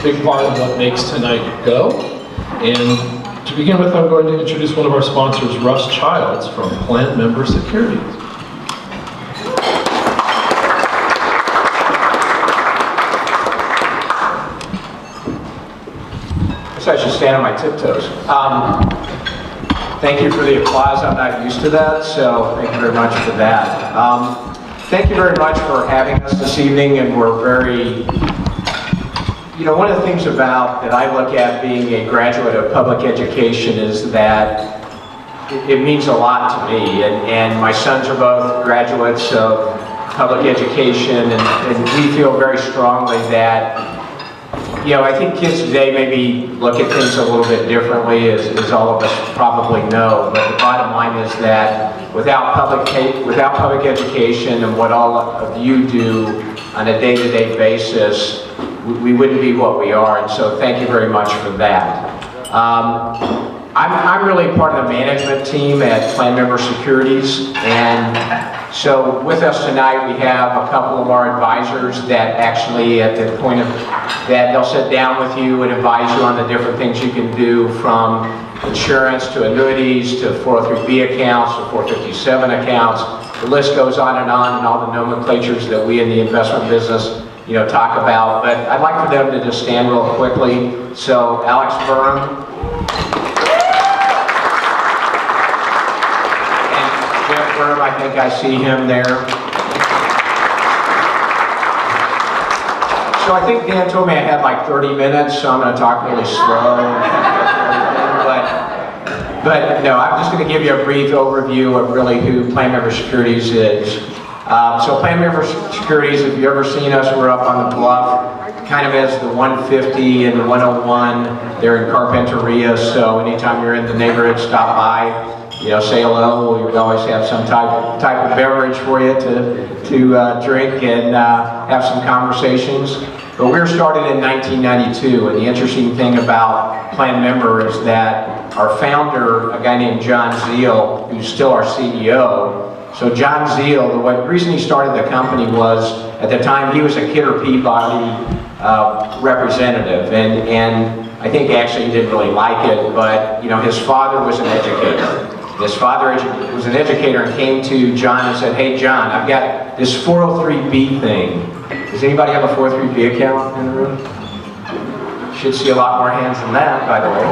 big part of what makes tonight go. And to begin with, I'm going to introduce one of our sponsors, Russ Childs from Plan Member Securities. I should stand on my tiptoes. Thank you for the applause. I'm not used to that, so thank you very much for that. Thank you very much for having us this evening, and we're very, one of the things that I look at being a graduate of public education is that it means a lot to me, and my sons are both graduates of public education, and we feel very strongly that I think kids today maybe look at things a little bit differently, as all of us probably know. But the bottom line is that without public education and what all of you do on a day-to-day basis, we wouldn't be what we are. And so thank you very much for that. I'm really part of the management team at Plan Member Securities, and so with us tonight we have a couple of our advisors that actually at the point of that they'll sit down with you and advise you on the different things you can do, from insurance to annuities to 403B accounts to 457 accounts. The list goes on and all the nomenclatures that we in the investment business talk about. But I'd like for them to just stand real quickly. So Alex Burham. I think I see him there. So I think Dan told me I had like 30 minutes, so I'm going to talk really slow. but no, I'm just going to give you a brief overview of really who Plan Member Securities is. So Plan Member Securities, if you've ever seen us, we're up on the bluff, kind of as the 150 and the 101. They're in Carpinteria, so anytime you're in the neighborhood, stop by. Say hello. We always have some type of beverage for you to drink and have some conversations. But we were started in 1992, and the interesting thing about Plan Member is that our founder, a guy named John Zeal, who's still our CEO. So John Zeal, the reason he started the company was, at the time, he was a Kidder Peabody representative, and I think actually he didn't really like it, but his father was an educator. His father was an educator and came to John and said, "Hey John, I've got this 403B thing." Does anybody have a 403B account in the room? Should see a lot more hands than that, by the way.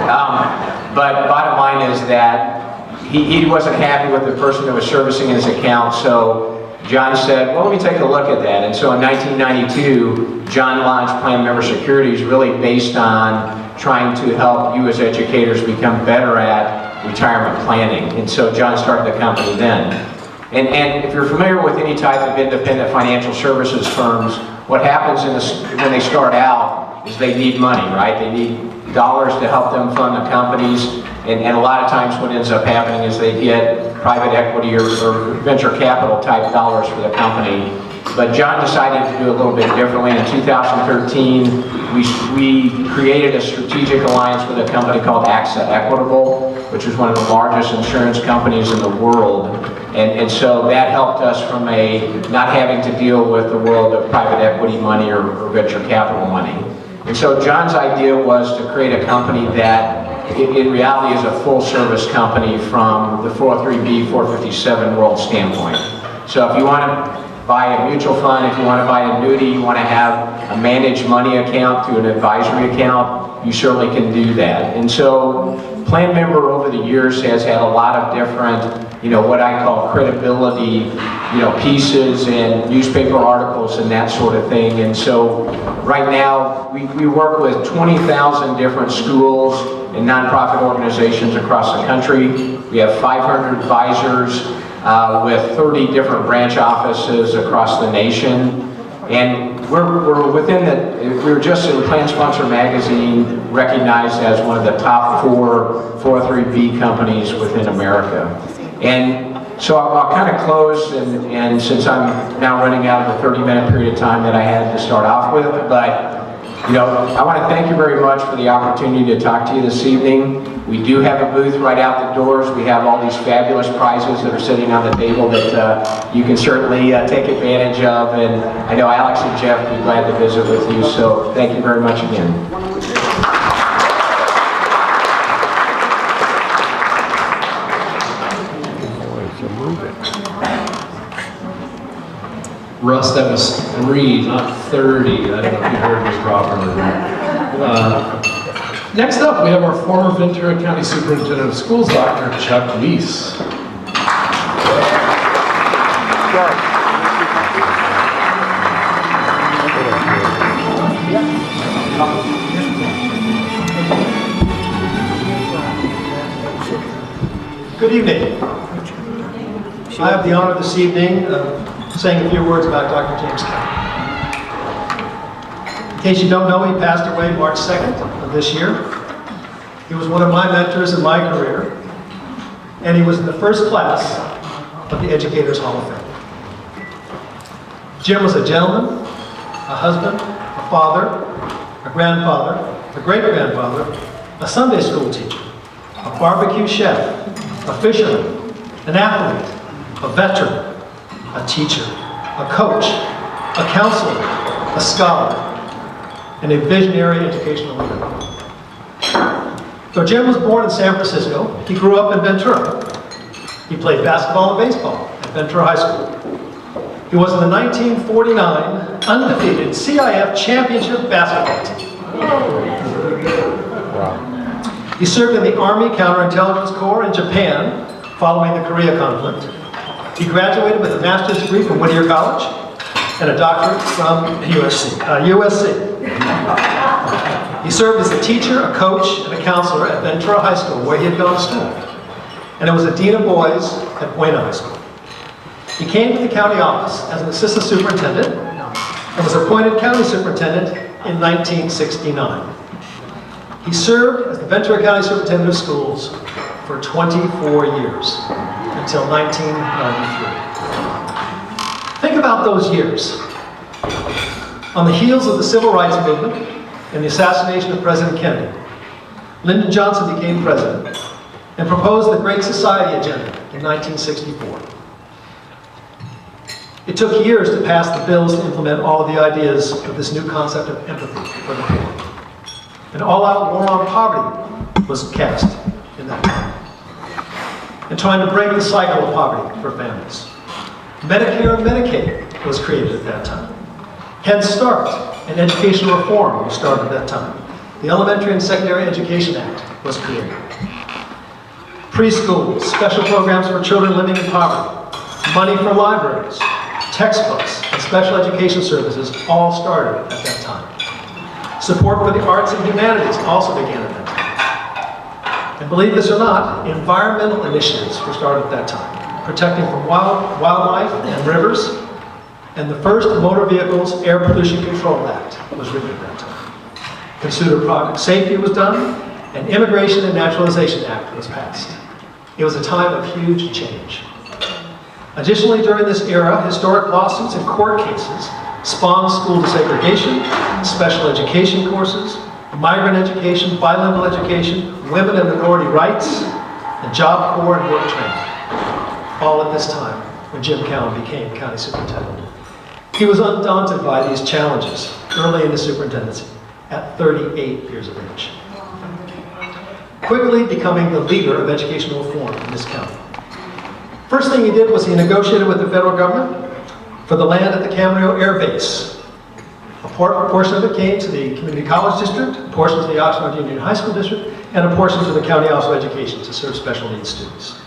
But bottom line is that he wasn't happy with the person that was servicing his account, so John said, "Well, let me take a look at that." And so in 1992, John launched Plan Member Securities, really based on trying to help you as educators become better at retirement planning. And so John started the company then. And if you're familiar with any type of independent financial services firms, what happens when they start out is they need money, right? They need dollars to help them fund the companies. And a lot of times what ends up happening is they get private equity or venture capital type dollars for the company. But John decided to do a little bit differently. In 2013, we created a strategic alliance with a company called AXA Equitable, which is one of the largest insurance companies in the world. And so that helped us from not having to deal with the world of private equity money or venture capital money. And so John's idea was to create a company that in reality is a full service company from the 403B, 457 world standpoint. So if you want to buy a mutual fund, if you want to buy an annuity, you want to have a managed money account through an advisory account, you certainly can do that. And so Plan Member over the years has had a lot of different, what I call credibility, pieces and newspaper articles and that sort of thing. And so right now we work with 20,000 different schools and nonprofit organizations across the country. We have 500 advisors with 30 different branch offices across the nation. And we're within we were just in Plan Sponsor magazine recognized as one of the top 4 403B companies within America. And so I'll kind of close, and since I'm now running out of the 30-minute period of time that I had to start off with, but I want to thank you very much for the opportunity to talk to you this evening. We do have a booth right out the doors. We have all these fabulous prizes that are sitting on the table that you can certainly take advantage of. And I know Alex and Jeff would be glad to visit with you. So thank you very much again. Russ, that was 3, not 30. I don't know if you heard me properly. Next up, we have our former Ventura County Superintendent of Schools, Dr. Chuck Weiss. Good evening. I have the honor this evening of saying a few words about Dr. James Kelly. In case you don't know, he passed away March 2nd of this year. He was one of my mentors in my career, and he was in the first class of the Educators Hall of Fame. Jim was a gentleman, a husband, a father, a grandfather, a great-grandfather, a Sunday school teacher, a barbecue chef, a fisherman, an athlete, a veteran, a teacher, a coach, a counselor, a scholar, and a visionary educational leader. Though Jim was born in San Francisco, he grew up in Ventura. He played basketball and baseball at Ventura High School. He was in the 1949 undefeated CIF championship basketball team. He served in the Army Counterintelligence Corps in Japan following the Korea conflict. He graduated with a master's degree from Whittier College and a doctorate from USC. He served as a teacher, a coach, and a counselor at Ventura High School, where he had gone to school, and was a dean of boys at Buena High School. He came to the county office as an assistant superintendent and was appointed county superintendent in 1969. He served as the Ventura County Superintendent of Schools for 24 years, until 1993. Think about those years. On the heels of the Civil Rights Movement and the assassination of President Kennedy, Lyndon Johnson became president and proposed the Great Society Agenda in 1964. It took years to pass the bills to implement all of the ideas of this new concept of empathy for the poor. An all-out war on poverty was cast in that time, and trying to break the cycle of poverty for families. Medicare and Medicaid was created at that time. Head Start and educational reform was started at that time. The Elementary and Secondary Education Act was created. Preschools, special programs for children living in poverty, money for libraries, textbooks, and special education services all started at that time. Support for the arts and humanities also began at that time. And believe this or not, environmental initiatives were started at that time, protecting from wildlife and rivers, and the first Motor Vehicles Air Pollution Control Act was written at that time. Consumer product safety was done, and Immigration and Naturalization Act was passed. It was a time of huge change. Additionally, during this era, historic lawsuits and court cases spawned school desegregation, special education courses, migrant education, bilingual education, women and minority rights, and Job Corps and work training. All at this time when Jim Cowan became county superintendent. He was undaunted by these challenges early in his superintendency at 38 years of age, quickly becoming the leader of educational reform in this county. First thing he did was he negotiated with the federal government for the land at the Camarillo Air Base. A portion of it came to the Community College District, a portion to the Oxnard Union High School District, and a portion to the County Office of Education to serve special needs students.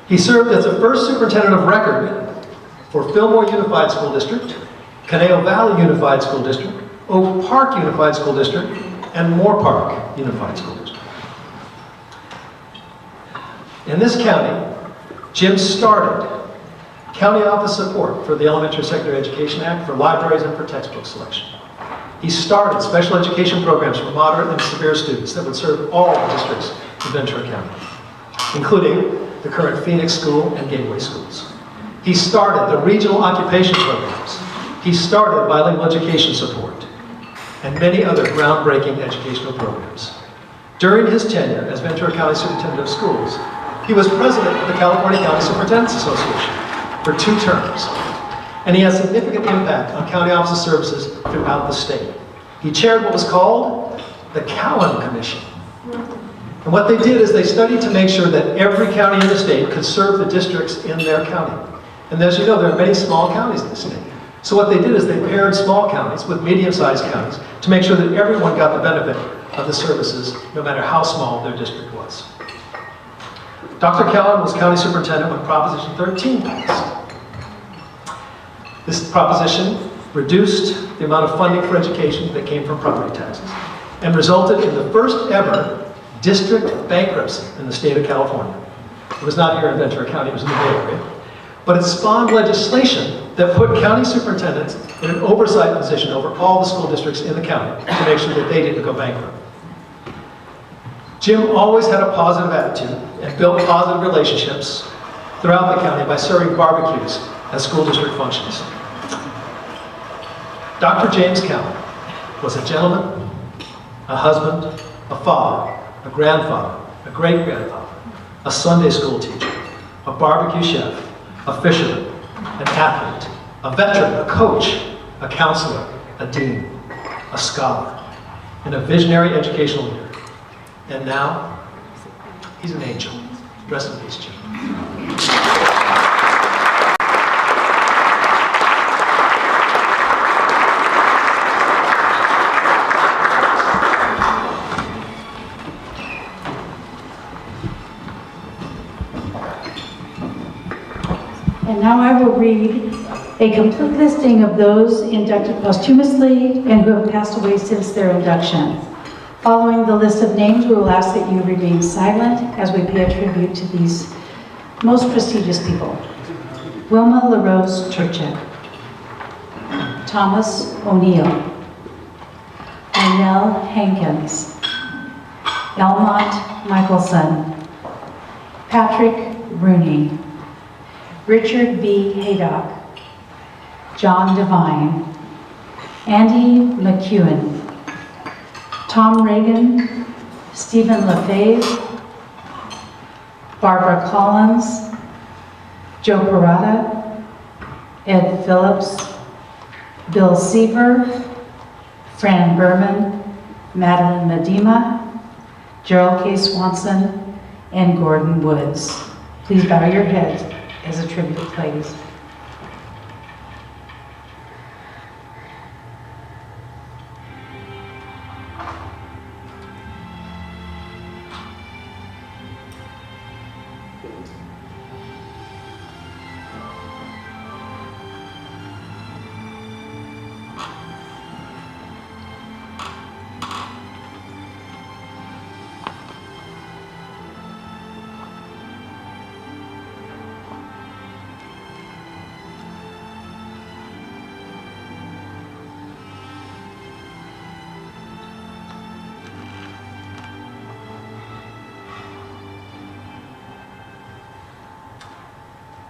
He served as the first superintendent of record for Fillmore Unified School District, Conejo Valley Unified School District, Oak Park Unified School District, and Moore Park Unified School District. In this county, Jim started county office support for the Elementary and Secondary Education Act for libraries and for textbook selection. He started special education programs for moderate and severe students that would serve all the districts in Ventura County, including the current Phoenix School and Gateway Schools. He started the regional occupation programs. He started bilingual education support. and many other groundbreaking educational programs. During his tenure as Ventura County Superintendent of Schools, he was president of the California County Superintendents Association for 2 terms, and he had significant impact on county office services throughout the state. He chaired what was called the Cowan Commission. And what they did is they studied to make sure that every county in the state could serve the districts in their county. And as you know, there are many small counties in the state. So what they did is they paired small counties with medium-sized counties to make sure that everyone got the benefit of the services, no matter how small their district was. Dr. Cowan was county superintendent when Proposition 13 passed. This proposition reduced the amount of funding for education that came from property taxes and resulted in the first ever district bankruptcy in the state of California. It was not here in Ventura County, it was in the Bay Area. But it spawned legislation that put county superintendents in an oversight position over all the school districts in the county to make sure that they didn't go bankrupt. Jim always had a positive attitude and built positive relationships throughout the county by serving barbecues at school district functions. Dr. James Cowan was a gentleman, a husband, a father, a grandfather, a great-grandfather, a Sunday school teacher, a barbecue chef, a fisherman, an athlete, a veteran, a coach, a counselor, a dean, a scholar, and a visionary educational leader. And now, he's an angel. Rest in peace, Jim. And now I will read a complete listing of those inducted posthumously and who have passed away since their induction. Following the list of names, we will ask that you remain silent as we pay a tribute to these most prestigious people. Wilma LaRose Turchek, Thomas O'Neill, Arnell Hankins, Elmont Michelson, Patrick Rooney, Richard B. Haydock, John Devine, Andy McEwen, Tom Reagan, Stephen LaFave, Barbara Collins, Joe Parada, Ed Phillips, Bill Seaver, Fran Berman, Madeline Medema, Gerald K. Swanson, and Gordon Woods. Please bow your heads as a tribute, please.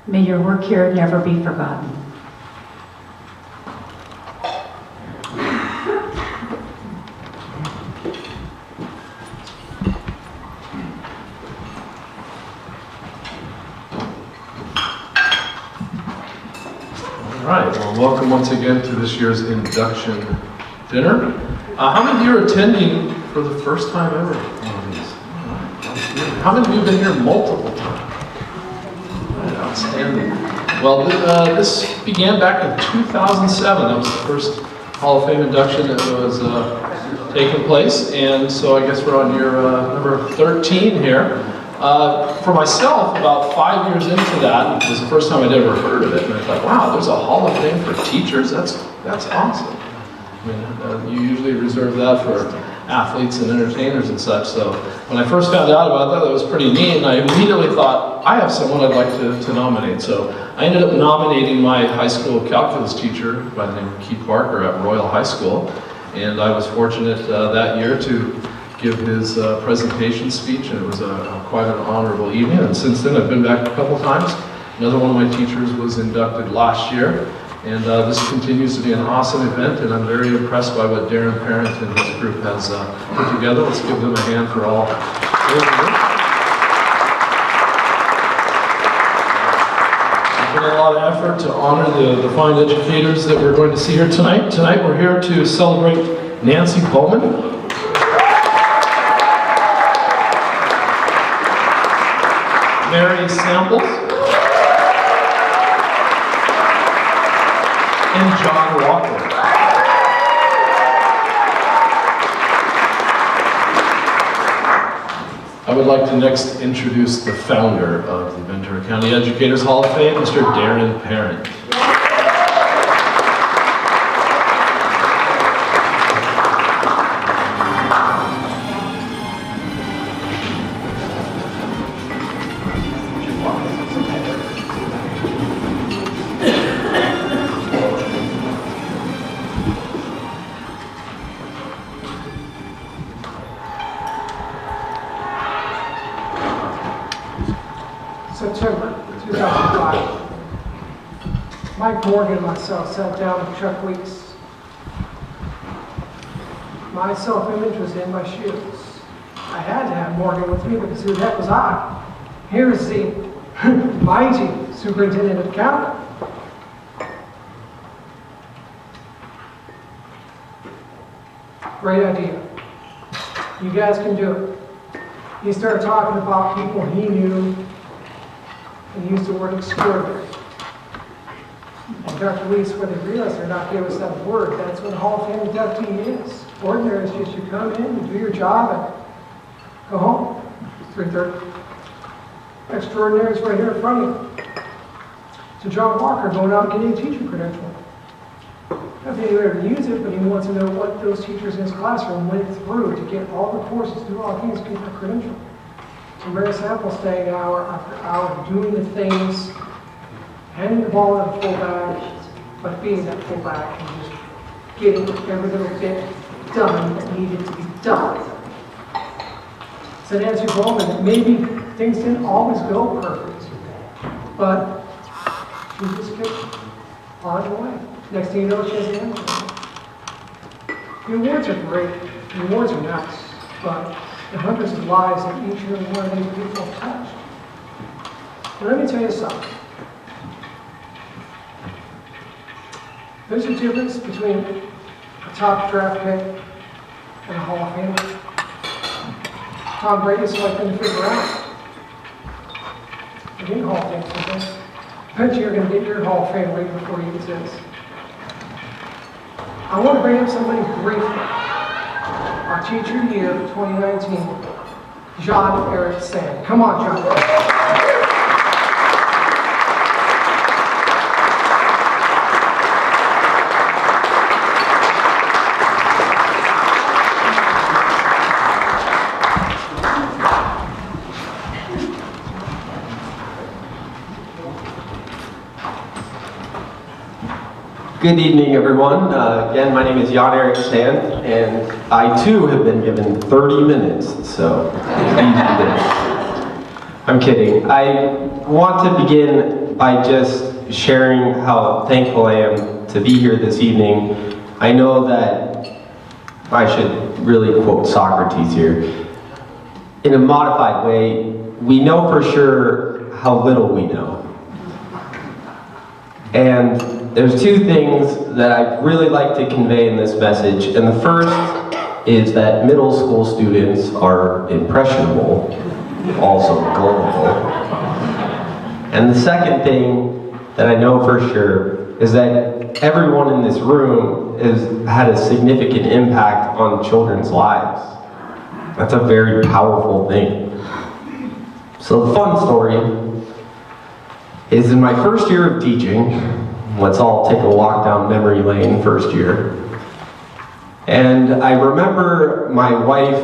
May your work here never be forgotten. All right, well, welcome once again to this year's induction dinner. How many of you are attending for the first time ever? How many of you have been here multiple times? Outstanding. Well, this began back in 2007. That was the first Hall of Fame induction that was taking place, and so I guess we're on year number 13 here. For myself, about 5 years into that, it was the first time I'd ever heard of it, and I thought, wow, there's a Hall of Fame for teachers? That's awesome. I mean, you usually reserve that for athletes and entertainers and such, so when I first found out about that was pretty neat, and I immediately thought, I have someone I'd like to nominate. So I ended up nominating my high school calculus teacher by the name of Keith Barker at Royal High School, and I was fortunate that year to give his presentation speech, and it was quite an honorable evening, and since then I've been back a couple times. Another one of my teachers was inducted last year, And this continues to be an awesome event, and I'm very impressed by what Darren Parent and his group has put together. Let's give them a hand for all their work. It's been a lot of effort to honor the fine educators that we're going to see here tonight. Tonight we're here to celebrate Nancy Bowman, Mary Samples, and John Walker. I would like to next introduce the founder of the Ventura County Educators Hall of Fame, Mr. Darren Parent. September 2005. Mike Morgan and myself sat down with Chuck Weeks. My self-image was in my shoes. I had to have Morgan with me because who the heck was I? Here's the mighty superintendent of the county. Great idea. You guys can do it. He started talking about people he knew and used the word extraordinary. And Dr. Weiss, whether they realize or not, gave us that word. That's what a Hall of Fame inductee is. Ordinary is just you come in, you do your job, and go home. 3:30. Extraordinary is right here in front of you. So John Walker going out and getting a teacher credential. Not that he would ever use it, but he wants to know what those teachers in his classroom went through to get all the courses, do all the things, get the credential. So Mary Sample staying hour after hour, doing the things, handing the ball in a fullback, but being that fullback and just getting every little bit done that needed to be done. So Nancy Bowman, that maybe things didn't always go perfect, but she just kept plodding away. Next thing you know, she has the answer. The awards are great, the awards are nice, but the hundreds of lives that each and every one of these people have touched. But let me tell you something. There's a difference between a top draft pick and a Hall of Famer. Tom Brady's selecting to figure out. You get Hall of Fame someday. I bet you're going to get your Hall of Fame right before you get this. I want to bring up somebody briefly. Our teacher of the year for 2019, John Erik Sand. Come on, John. Good evening, everyone. Again, my name is Erik Sand, and I too have been given 30 minutes, so please do this. I'm kidding. I want to begin by just sharing how thankful I am to be here this evening. I know that I should really quote Socrates here. In a modified way, we know for sure how little we know. And there's two things that I'd really like to convey in this message, and the first is that middle school students are impressionable, also gullible. And the second thing that I know for sure is that everyone in this room has had a significant impact on children's lives. That's a very powerful thing. So the fun story is in my first year of teaching, let's all take a walk down memory lane first year. And I remember my wife,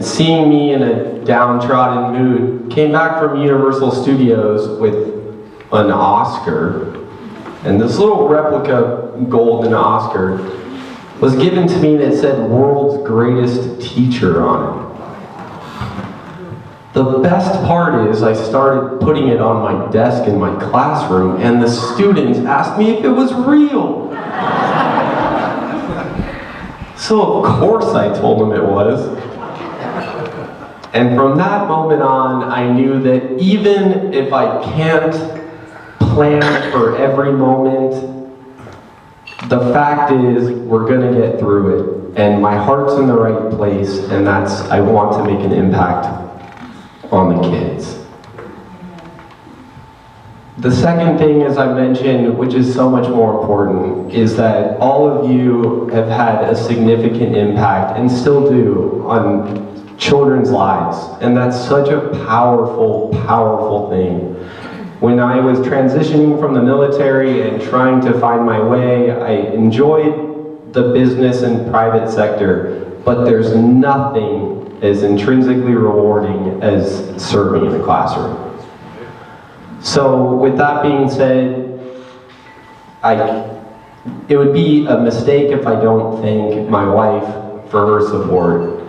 seeing me in a downtrodden mood, came back from Universal Studios with an Oscar. And this little replica golden Oscar was given to me and it said "World's Greatest Teacher" on it. The best part is I started putting it on my desk in my classroom, and the students asked me if it was real. So of course I told them it was. And from that moment on, I knew that even if I can't plan for every moment, the fact is we're gonna get through it. And my heart's in the right place, and that's, I want to make an impact on the kids. The second thing, as I mentioned, which is so much more important, is that all of you have had a significant impact, and still do, on children's lives. And that's such a powerful, powerful thing. When I was transitioning from the military and trying to find my way, I enjoyed the business and private sector, but there's nothing as intrinsically rewarding as serving in a classroom. So with that being said, it would be a mistake if I don't thank my wife for her support.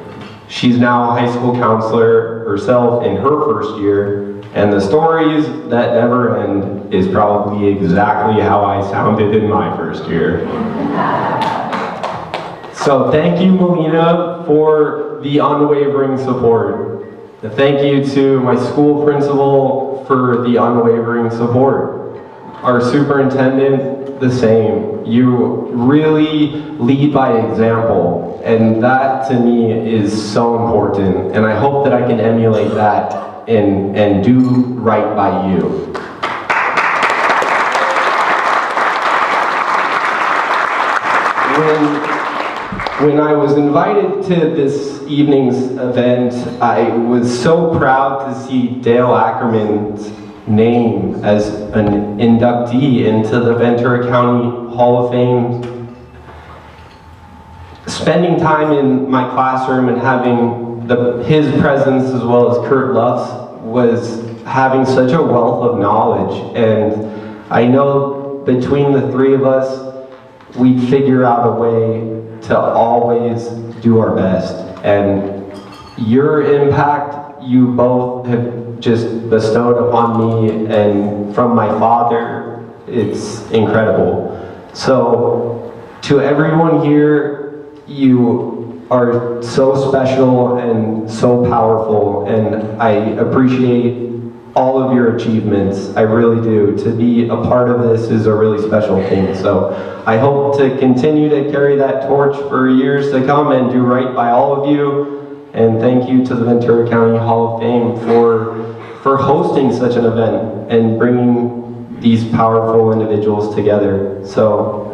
She's now a high school counselor herself in her first year, and the stories that never end is probably exactly how I sounded in my first year. So thank you, Melina, for the unwavering support. Thank you to my school principal for the unwavering support. Our superintendent, the same. You really lead by example, and that to me is so important, and I hope that I can emulate that and do right by you. When I was invited to this evening's event, I was so proud to see Dale Ackerman's name as an inductee into the Ventura County Hall of Fame. Spending time in my classroom and having his presence as well as Kurt Luff's was having such a wealth of knowledge, and I know between the three of us, we'd figure out a way to always do our best. And your impact, you both have just bestowed upon me and from my father, it's incredible. So to everyone here, you are so special and so powerful, and I appreciate all of your achievements. I really do. To be a part of this is a really special thing. So I hope to continue to carry that torch for years to come and do right by all of you. And thank you to the Ventura County Hall of Fame for hosting such an event and bringing these powerful individuals together. So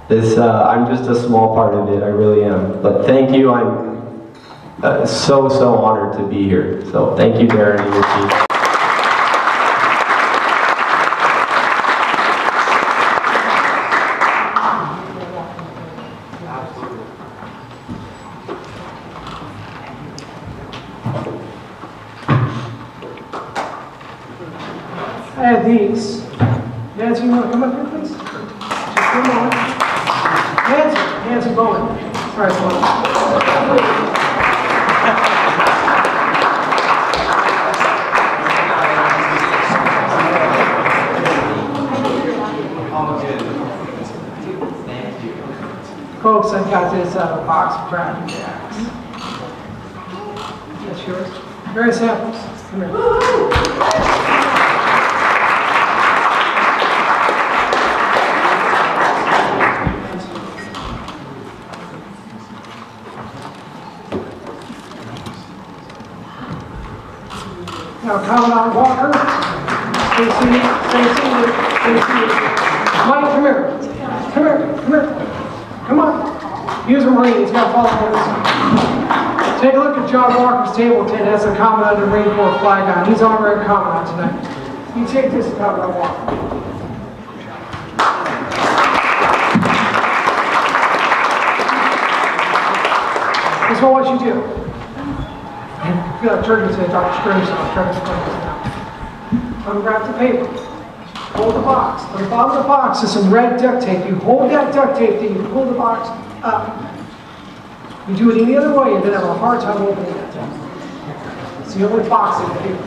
I'm just a small part of it, I really am. But thank you, I'm so honored to be here. So thank you, Darren and your team. I had these. Nancy, you want to come up here, please? Just for a moment. Nancy Bowman. Sorry, Bowman. Folks, I've got this box of Cracker Jacks. That's yours. Very samples. Come here. Now, Commandant Walker, Stacy, Mike, come here. Come on. He's a Marine, he's got to follow orders. Take a look at John Walker's table tent, that's a Commandant of the Marine Corps flag on. He's honorary Commandant tonight. You take this to Commandant Walker. This is what you do. I feel like turkey said Dr. Scrooge, so I'm trying to explain this now. Unwrap the paper. Hold the box. On the bottom of the box is some red duct tape. You hold that duct tape, then you pull the box up. You do it any other way, you're going to have a hard time opening that thing. It's the only box in here.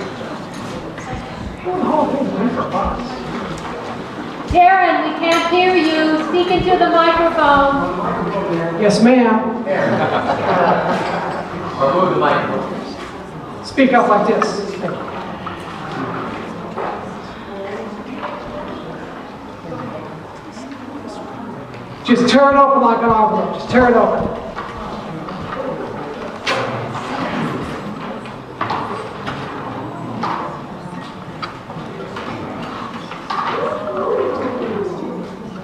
What the whole thing's in for a box? Darren, we can't hear you. Speak into the microphone. Yes, ma'am. Remove the microphone. Speak up like this. Thank you. Just tear it open like an envelope. Just tear it open.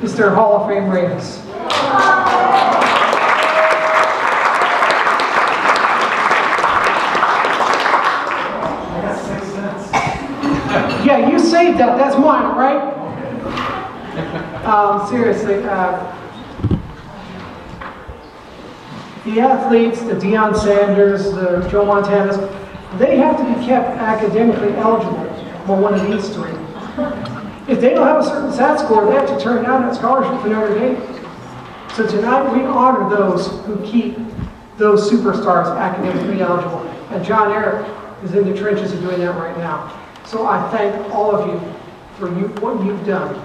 It's their Hall of Fame ratings. Yeah, you saved that. That's mine, right? Seriously. The athletes, the Deion Sanders, the Joe Montanas, they have to be kept academically eligible for one of these three. If they don't have a certain SAT score, they have to turn down that scholarship for Notre Dame. So tonight we honor those who keep those superstars academically eligible. And John Erik is in the trenches of doing that right now. So I thank all of you for what you've done.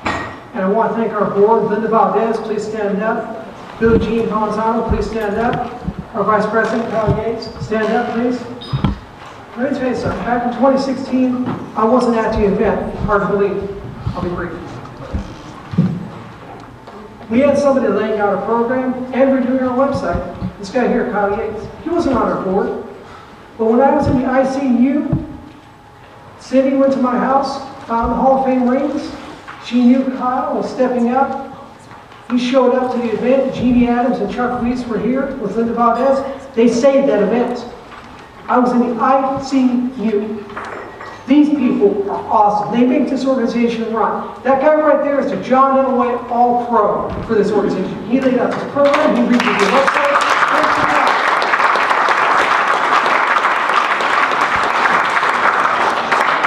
And I want to thank our board. Linda Valdez, please stand up. Billie Jean Provenzano, please stand up. Our Vice President, Kyle Yates, stand up, please. Let me tell you something. Back in 2016, I wasn't at the event. Hard to believe. I'll be brief. We had somebody laying out a program and redoing our website. This guy here, Kyle Yates, he wasn't on our board. But when I was in the ICU, Cindy went to my house, found the Hall of Fame rings. She knew Kyle was stepping up. He showed up to the event. Jeannie Adams and Chuck Weiss were here with Linda Valdez. They saved that event. I was in the ICU. These people are awesome. They make this organization run. That guy right there is the John Elway All-Pro for this organization. He laid out this program. He redid the website.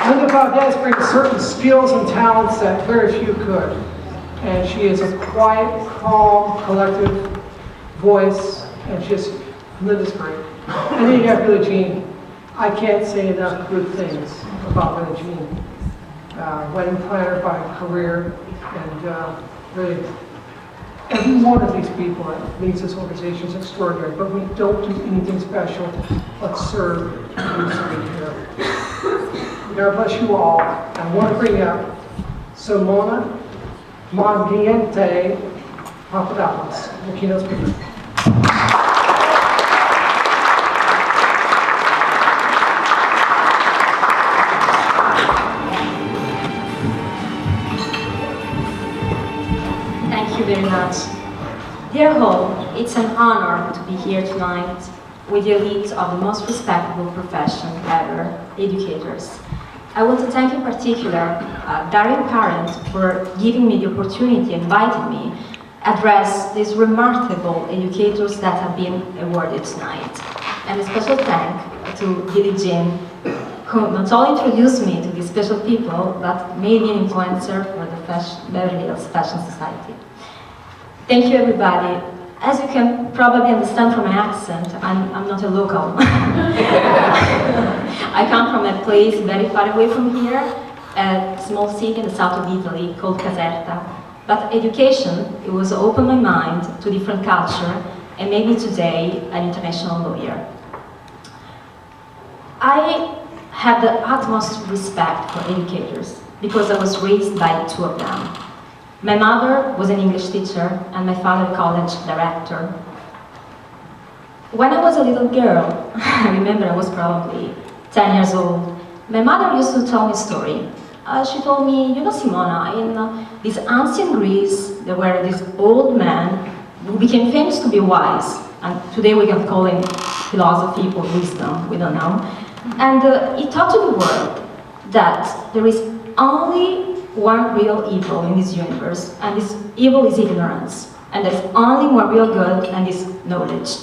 Linda Valdez brings certain skills and talents that very few could. And she is a quiet, calm, collective voice, and Linda's great. And then you have Billie Jean. I can't say enough good things about Billie Jean. Wedding planner by career, and really, every one of these people that leads this organization is extraordinary, but we don't do anything special but serve and serve here. God bless you all. I want to bring up Simona Mandiente Papadopoulos, the keynote speaker. Thank you very much. Dear all, it's an honor to be here tonight with the elite of the most respectable profession ever, educators. I want to thank in particular Darren Parent for giving me the opportunity, inviting me address these remarkable educators that have been awarded tonight. And a special thank to Billie Jean, who not only introduced me to these special people, but made me an influencer for the Beverly Hills Fashion Society. Thank you, everybody. As you can probably understand from my accent, I'm not a local. I come from a place very far away from here, a small city in the south of Italy called Caserta. But education, it was opened my mind to different culture and made me today an international lawyer. I have the utmost respect for educators because I was raised by two of them. My mother was an English teacher and my father a college director. When I was a little girl, I remember I was probably 10 years old, my mother used to tell me a story. She told me, you know, Simona, in this ancient Greece, there were this old man who became famous to be wise. And today we can call him philosophy or wisdom, we don't know. And he taught to the world that there is only one real evil in this universe, and this evil is ignorance. And there's only one real good, and is knowledge.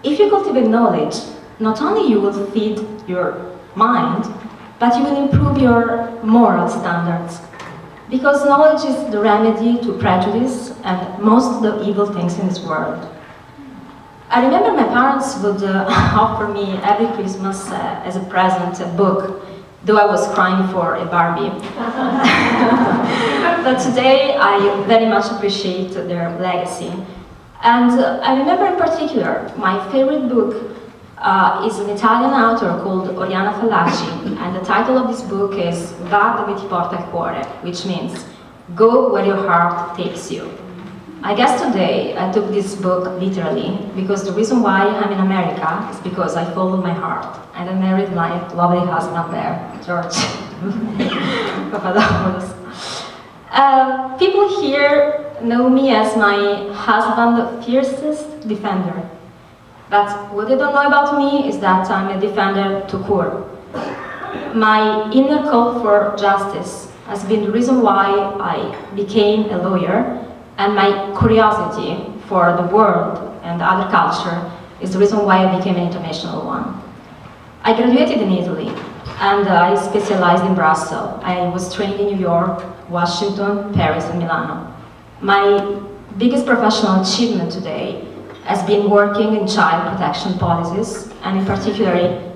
If you cultivate knowledge, not only you will feed your mind, but you will improve your moral standards. Because knowledge is the remedy to prejudice and most of the evil things in this world. I remember my parents would offer me every Christmas as a present a book, though I was crying for a Barbie. But today I very much appreciate their legacy. And I remember in particular, my favorite book is an Italian author called Oriana Fallaci, and the title of this book is Va dove ti porta il cuore, which means go where your heart takes you. I guess today I took this book literally, because the reason why I'm in America is because I followed my heart, and I married my lovely husband there, George Papadopoulos. People here know me as my husband's fiercest defender. But what they don't know about me is that I'm a defender to core. My inner call for justice has been the reason why I became a lawyer, and my curiosity for the world and other culture is the reason why I became an international one. I graduated in Italy, and I specialized in Brussels. I was trained in New York, Washington, Paris, and Milano. My biggest professional achievement today has been working in child protection policies, and in particular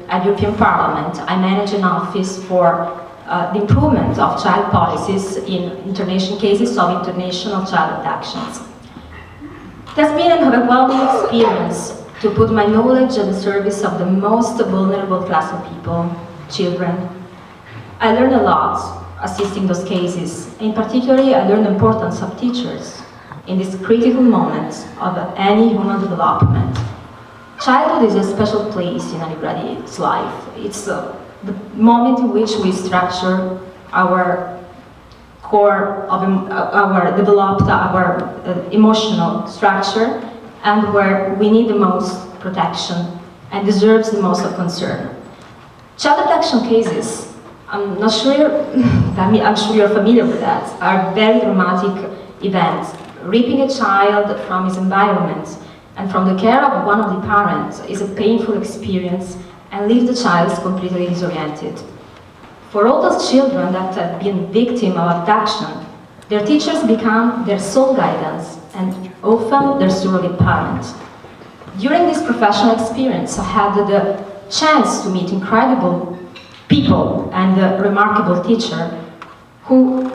at European Parliament, I manage an office for the improvement of child policies in international cases of international child abductions. It has been an overwhelming experience to put my knowledge at the service of the most vulnerable class of people, children. I learned a lot assisting those cases. In particular, I learned the importance of teachers in this critical moment of any human development. Childhood is a special place in anybody's life. It's the moment in which we structure our core of our emotional structure, and where we need the most protection and deserves the most of concern. Child abduction cases, I'm sure you're familiar with that, are very dramatic events. Ripping a child from his environment and from the care of one of the parents is a painful experience and leaves the child completely disoriented. For all those children that have been victims of abduction, their teachers become their sole guidance and often their surrogate parents. During this professional experience, I had the chance to meet incredible people and a remarkable teacher who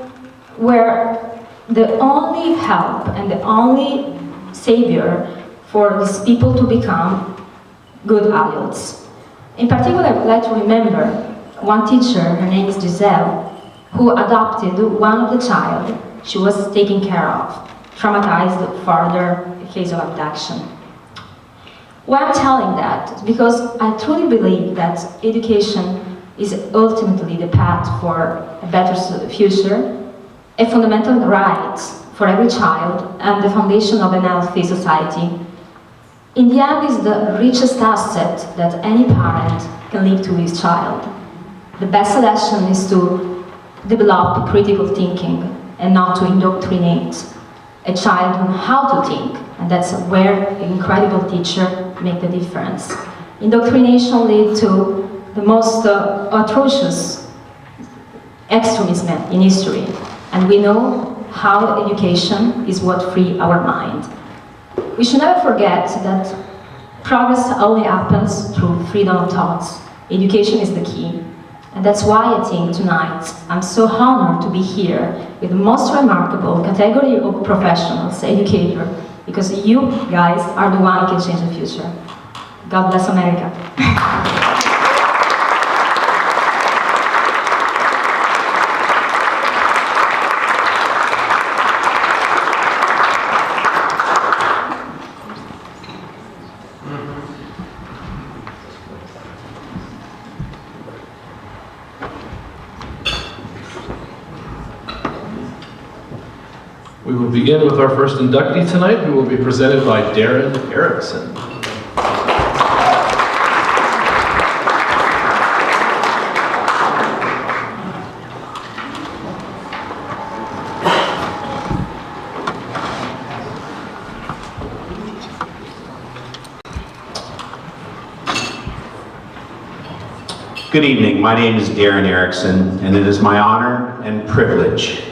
were the only help and the only savior for these people to become good adults. In particular, I would like to remember one teacher, her name is Giselle, who adopted one of the child she was taking care of, traumatized further a case of abduction. Why I'm telling that is because I truly believe that education is ultimately the path for a better future, a fundamental right for every child, and the foundation of a healthy society. In the end, is the richest asset that any parent can leave to his child. The best selection is to develop critical thinking and not to indoctrinate a child on how to think, and that's where an incredible teacher makes the difference. Indoctrination leads to the most atrocious extremism in history, and we know how education is what frees our mind. We should never forget that progress only happens through freedom of thoughts. Education is the key. And that's why I think tonight I'm so honored to be here with the most remarkable category of professionals, educators, because you guys are the one who can change the future. God bless America. We will begin with our first inductee tonight, who will be presented by Darren Erickson. Good evening, my name is Darren Erickson, and it is my honor and privilege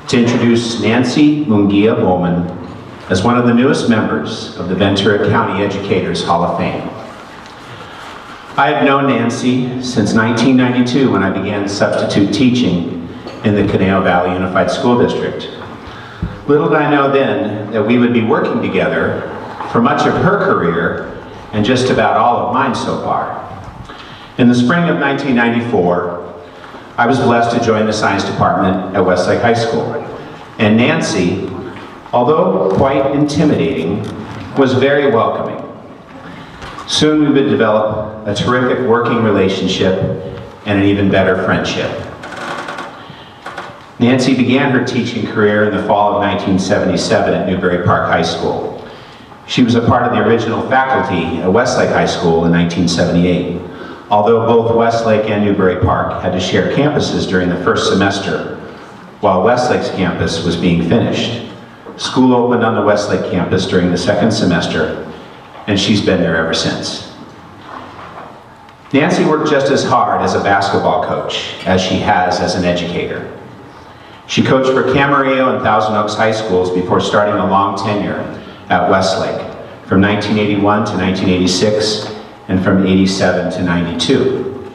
to introduce Nancy Mungia Bowman, as one of the newest members of the Ventura County Educators Hall of Fame. I have known Nancy since 1992 when I began substitute teaching in the Conejo Valley Unified School District. Little did I know then that we would be working together for much of her career and just about all of mine so far. In the spring of 1994, I was blessed to join the science department at Westlake High School. And Nancy, although quite intimidating, was very welcoming. Soon we would develop a terrific working relationship and an even better friendship. Nancy began her teaching career in the fall of 1977 at Newbury Park High School. She was a part of the original faculty at Westlake High School in 1978, although both Westlake and Newbury Park had to share campuses during the first semester, while Westlake's campus was being finished. School opened on the Westlake campus during the second semester, and she's been there ever since. Nancy worked just as hard as a basketball coach as she has as an educator. She coached for Camarillo and Thousand Oaks High Schools before starting a long tenure at Westlake from 1981 to 1986 and from 87 to 92.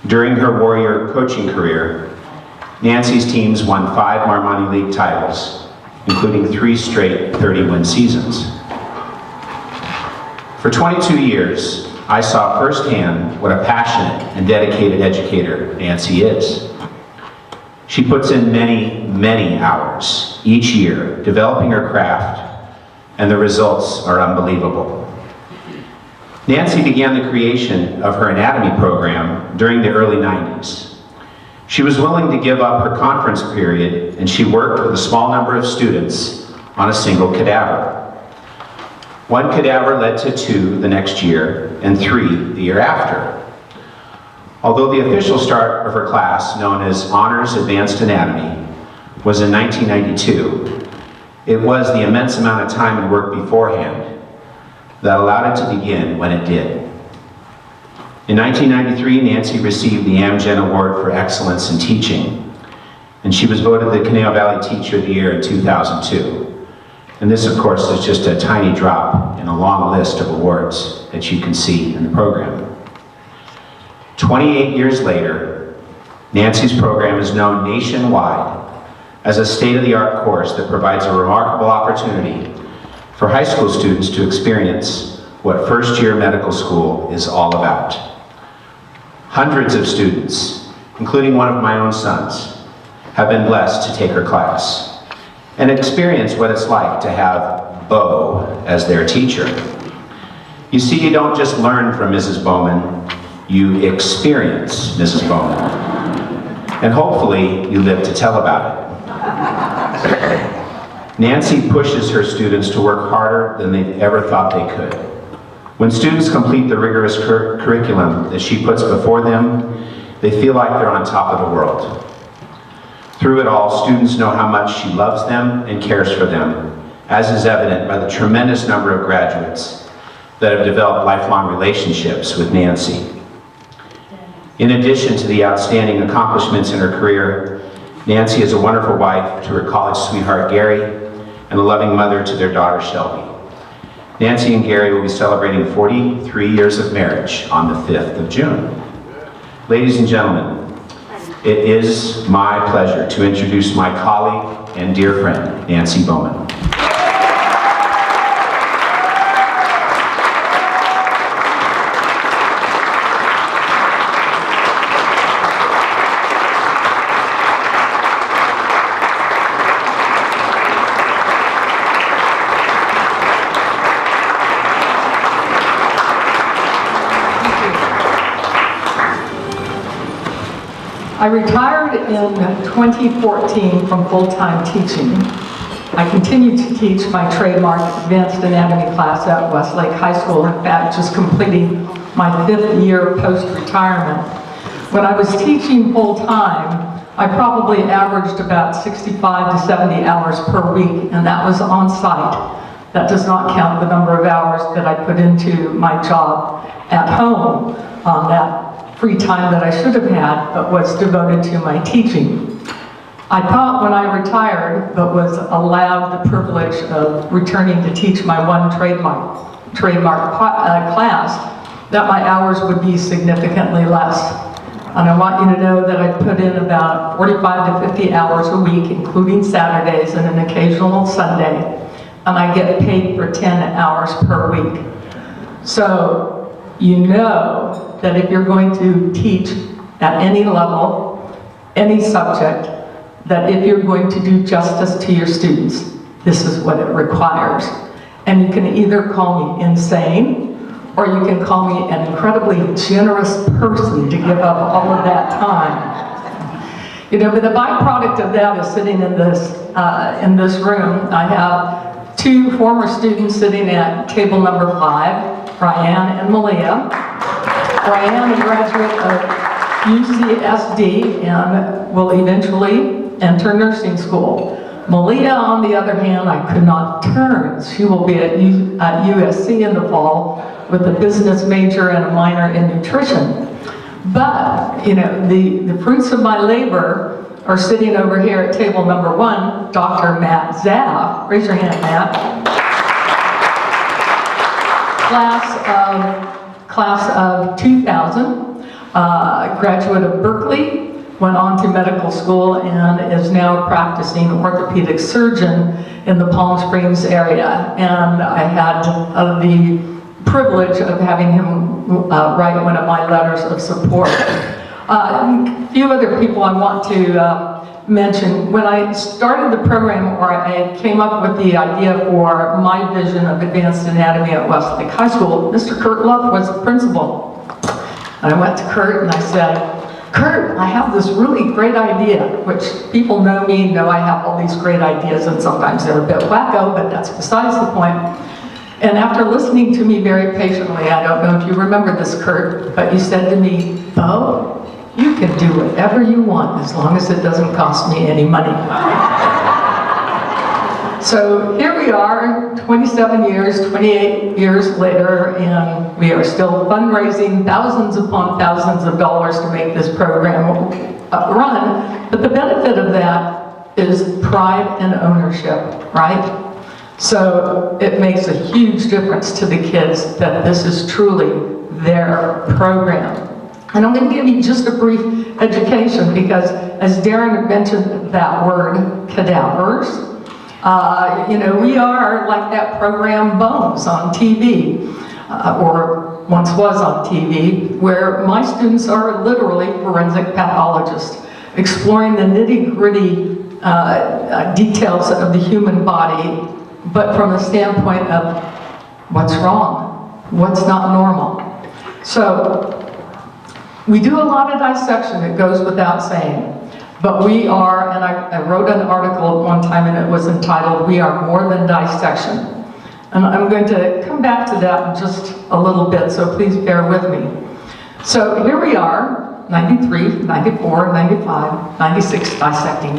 During her Warrior coaching career, Nancy's teams won 5 Marmoni League titles, including 3 straight 30-win seasons. For 22 years, I saw firsthand what a passionate and dedicated educator Nancy is. She puts in many, many hours each year developing her craft, and the results are unbelievable. Nancy began the creation of her anatomy program during the early 90s. She was willing to give up her conference period, and she worked with a small number of students on a single cadaver. 1 cadaver led to 2 the next year, and 3 the year after. Although the official start of her class, known as Honors Advanced Anatomy, was in 1992, it was the immense amount of time and work beforehand that allowed it to begin when it did. In 1993, Nancy received the Amgen Award for Excellence in Teaching, and she was voted the Conejo Valley Teacher of the Year in 2002. And this, of course, is just a tiny drop in a long list of awards that you can see in the program. 28 years later, Nancy's program is known nationwide as a state-of-the-art course that provides a remarkable opportunity for high school students to experience what first-year medical school is all about. Hundreds of students, including one of my own sons, have been blessed to take her class and experience what it's like to have Bo as their teacher. You see, you don't just learn from Mrs. Bowman, you experience Mrs. Bowman. And hopefully, you live to tell about it. Nancy pushes her students to work harder than they've ever thought they could. When students complete the rigorous curriculum that she puts before them, they feel like they're on top of the world. Through it all, students know how much she loves them and cares for them, as is evident by the tremendous number of graduates that have developed lifelong relationships with Nancy. In addition to the outstanding accomplishments in her career, Nancy is a wonderful wife to her college sweetheart Gary and a loving mother to their daughter Shelby. Nancy and Gary will be celebrating 43 years of marriage on the 5th of June. Ladies and gentlemen, it is my pleasure to introduce my colleague and dear friend, Nancy Bowman. I retired in 2014 from full-time teaching. I continued to teach my trademark advanced anatomy class at Westlake High School, in fact, just completing my 5th year post-retirement. When I was teaching full-time, I probably averaged about 65 to 70 hours per week, and that was on-site. That does not count the number of hours that I put into my job at home on that free time that I should have had, but was devoted to my teaching. I thought when I retired, but was allowed the privilege of returning to teach my one trademark class, that my hours would be significantly less. And I want you to know that I put in about 45 to 50 hours a week, including Saturdays and an occasional Sunday, and I get paid for 10 hours per week. So you know that if you're going to teach at any level, any subject, that if you're going to do justice to your students, this is what it requires. And you can either call me insane, or you can call me an incredibly generous person to give up all of that time. You know, but the byproduct of that is sitting in this room. I have two former students sitting at table number 5, Ryan and Malia. Ryan, a graduate of UCSD and will eventually enter nursing school. Malia, on the other hand, I could not turn. She will be at USC in the fall with a business major and a minor in nutrition. But, you know, the fruits of my labor are sitting over here at table number 1, Dr. Matt Zaff. Raise your hand, Matt. Class of 2000, graduate of Berkeley, went on to medical school and is now a practicing orthopedic surgeon in the Palm Springs area. And I had the privilege of having him write one of my letters of support. A few other people I want to mention. When I started the program, or I came up with the idea for my vision of advanced anatomy at Westlake High School, Mr. Kurt Love was the principal. And I went to Kurt and I said, Kurt, I have this really great idea, which people know me, know I have all these great ideas, and sometimes they're a bit wacko, but that's besides the point. And after listening to me very patiently, I don't know if you remember this, Kurt, but you said to me, Bo, you can do whatever you want as long as it doesn't cost me any money. So here we are, 27 years, 28 years later, and we are still fundraising thousands upon thousands of dollars to make this program run. But the benefit of that is pride and ownership, right? So it makes a huge difference to the kids that this is truly their program. And I'm going to give you just a brief education because, as Darren mentioned that word, cadavers, you know, we are like that program Bones on TV, or once was on TV, where my students are literally forensic pathologists, exploring the nitty-gritty details of the human body, but from the standpoint of what's wrong, what's not normal. So we do a lot of dissection, it goes without saying. But we are, and I wrote an article at one time and it was entitled, We Are More Than Dissection. And I'm going to come back to that in just a little bit, so please bear with me. So here we are, 93, 94, 95, 96, dissecting.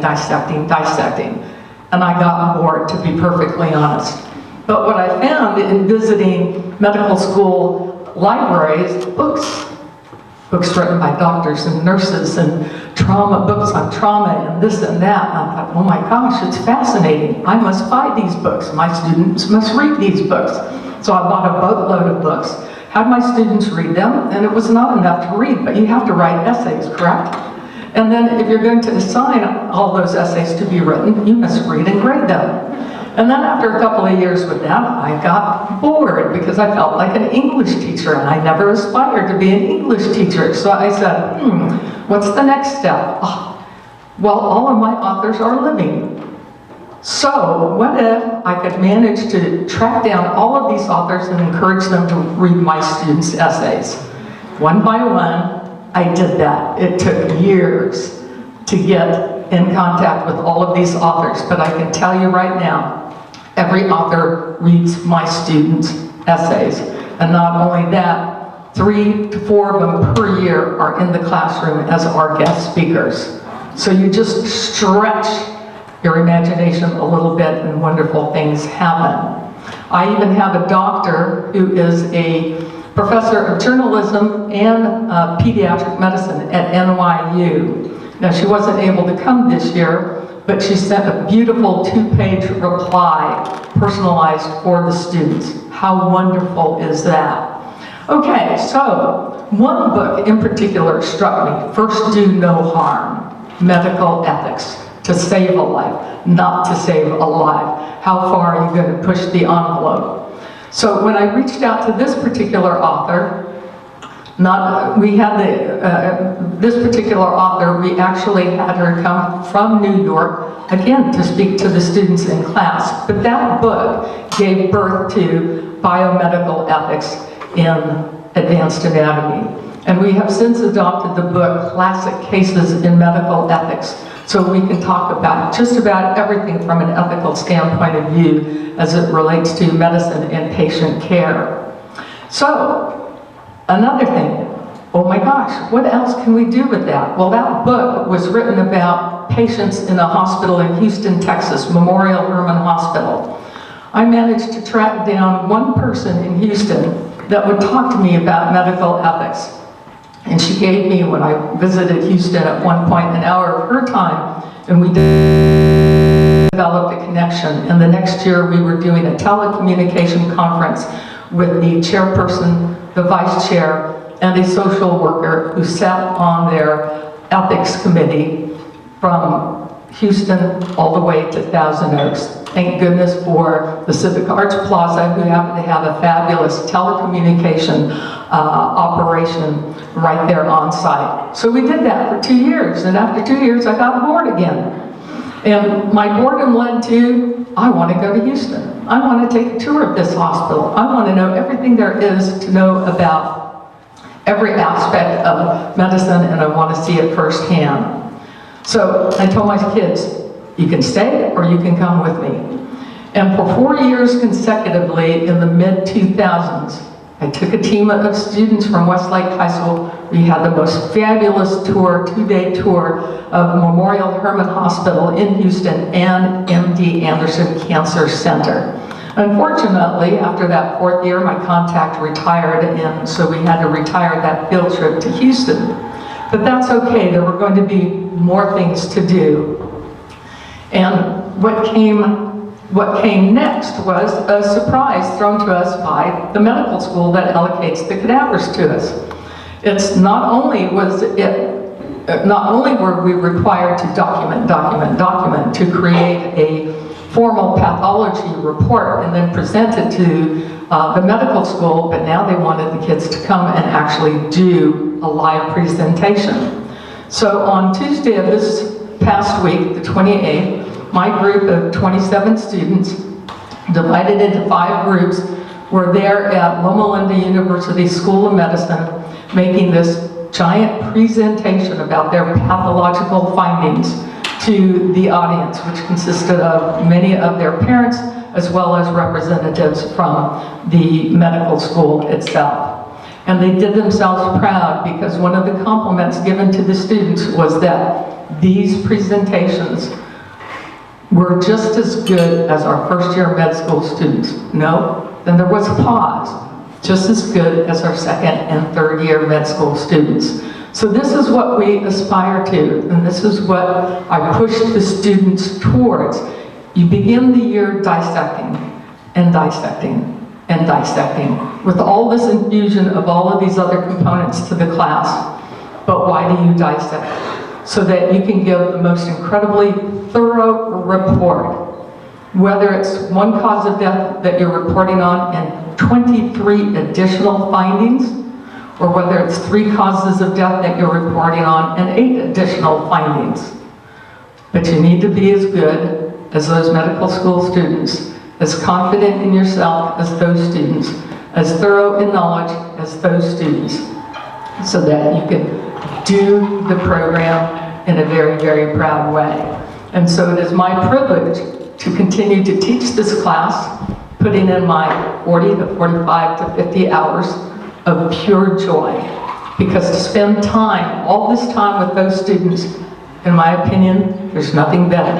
And I got bored, to be perfectly honest. But what I found in visiting medical school libraries, books written by doctors and nurses and books on trauma and this and that. And I thought, oh my gosh, it's fascinating. I must buy these books. My students must read these books. So I bought a boatload of books, had my students read them, and it was not enough to read, but you have to write essays, correct? And then if you're going to assign all those essays to be written, you must read and grade them. And then after a couple of years with that, I got bored because I felt like an English teacher and I never aspired to be an English teacher. So I said, what's the next step? Oh, well, all of my authors are living. So what if I could manage to track down all of these authors and encourage them to read my students' essays? One by one, I did that. It took years to get in contact with all of these authors, but I can tell you right now, every author reads my students' essays. And not only that, 3 to 4 of them per year are in the classroom as our guest speakers. So you just stretch your imagination a little bit and wonderful things happen. I even have a doctor who is a professor of journalism and pediatric medicine at NYU. Now, she wasn't able to come this year, but she sent a beautiful 2-page reply, personalized for the students. How wonderful is that? Okay, so one book in particular struck me, First Do No Harm, Medical Ethics, to save a life, not to save a life. How far are you going to push the envelope? So when I reached out to this particular author, this particular author, we actually had her come from New York, again, to speak to the students in class. But that book gave birth to Biomedical Ethics in Advanced Anatomy. And we have since adopted the book Classic Cases in Medical Ethics, so we can talk about just about everything from an ethical standpoint of view as it relates to medicine and patient care. So, another thing, oh my gosh, what else can we do with that? Well, that book was written about patients in a hospital in Houston, Texas, Memorial Hermann Hospital. I managed to track down one person in Houston that would talk to me about medical ethics. And she gave me, when I visited Houston at one point, an hour of her time, and we developed a connection. And the next year we were doing a telecommunication conference with the chairperson, the vice chair, and a social worker who sat on their ethics committee from Houston all the way to Thousand Oaks. Thank goodness for the Civic Arts Plaza, who happened to have a fabulous telecommunication operation right there on site. So we did that for 2 years, and after 2 years I got bored again. And my boredom led to, I want to go to Houston. I want to take a tour of this hospital. I want to know everything there is to know about every aspect of medicine, and I want to see it firsthand. So I told my kids, you can stay or you can come with me. And for 4 years consecutively in the mid-2000s, I took a team of students from Westlake High School. We had the most fabulous tour, 2-day tour of Memorial Hermann Hospital in Houston and MD Anderson Cancer Center. Unfortunately, after that 4th year, my contact retired, and so we had to retire that field trip to Houston. But that's okay, there were going to be more things to do. And what came next was a surprise thrown to us by the medical school that allocates the cadavers to us. It's not only were we required to document to create a formal pathology report and then present it to the medical school, but now they wanted the kids to come and actually do a live presentation. So on Tuesday of this past week, the 28th, my group of 27 students, divided into 5 groups, were there at Loma Linda University School of Medicine making this giant presentation about their pathological findings to the audience, which consisted of many of their parents as well as representatives from the medical school itself. And they did themselves proud because one of the compliments given to the students was that these presentations were just as good as our first-year med school students. No? Then there was a pause. Just as good as our second and third-year med school students. So this is what we aspire to, and this is what I push the students towards. You begin the year dissecting, and dissecting, and dissecting, with all this infusion of all of these other components to the class. But why do you dissect? So that you can give the most incredibly thorough report. Whether it's one cause of death that you're reporting on and 23 additional findings, or whether it's 3 causes of death that you're reporting on and 8 additional findings. But you need to be as good as those medical school students, as confident in yourself as those students, as thorough in knowledge as those students, so that you can do the program in a very, very proud way. And so it is my privilege to continue to teach this class, putting in my 40 to 45 to 50 hours of pure joy. Because to spend time, all this time with those students, in my opinion, there's nothing better.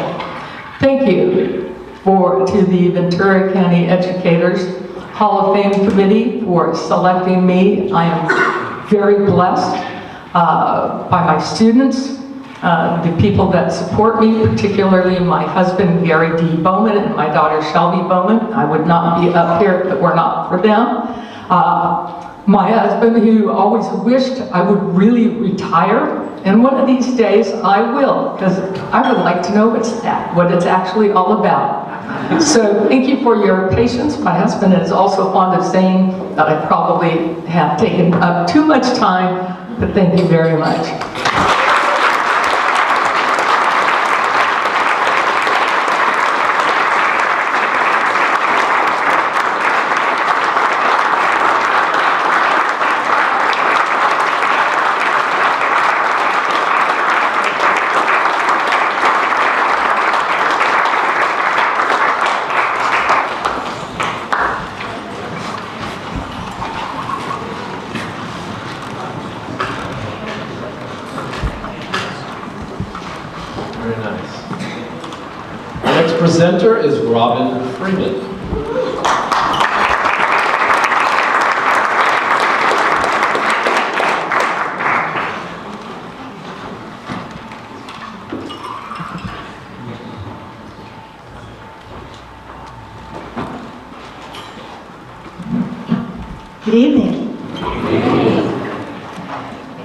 Thank you to the Ventura County Educators Hall of Fame Committee for selecting me. I am very blessed by my students, The people that support me, particularly my husband, Gary D. Bowman, and my daughter, Shelby Bowman. I would not be up here if it were not for them. My husband, who always wished I would really retire, and one of these days I will, because I would like to know what it's actually all about. So thank you for your patience. My husband is also fond of saying that I probably have taken up too much time, but thank you very much. Very nice. Our next presenter is Robin Freeman. Good evening.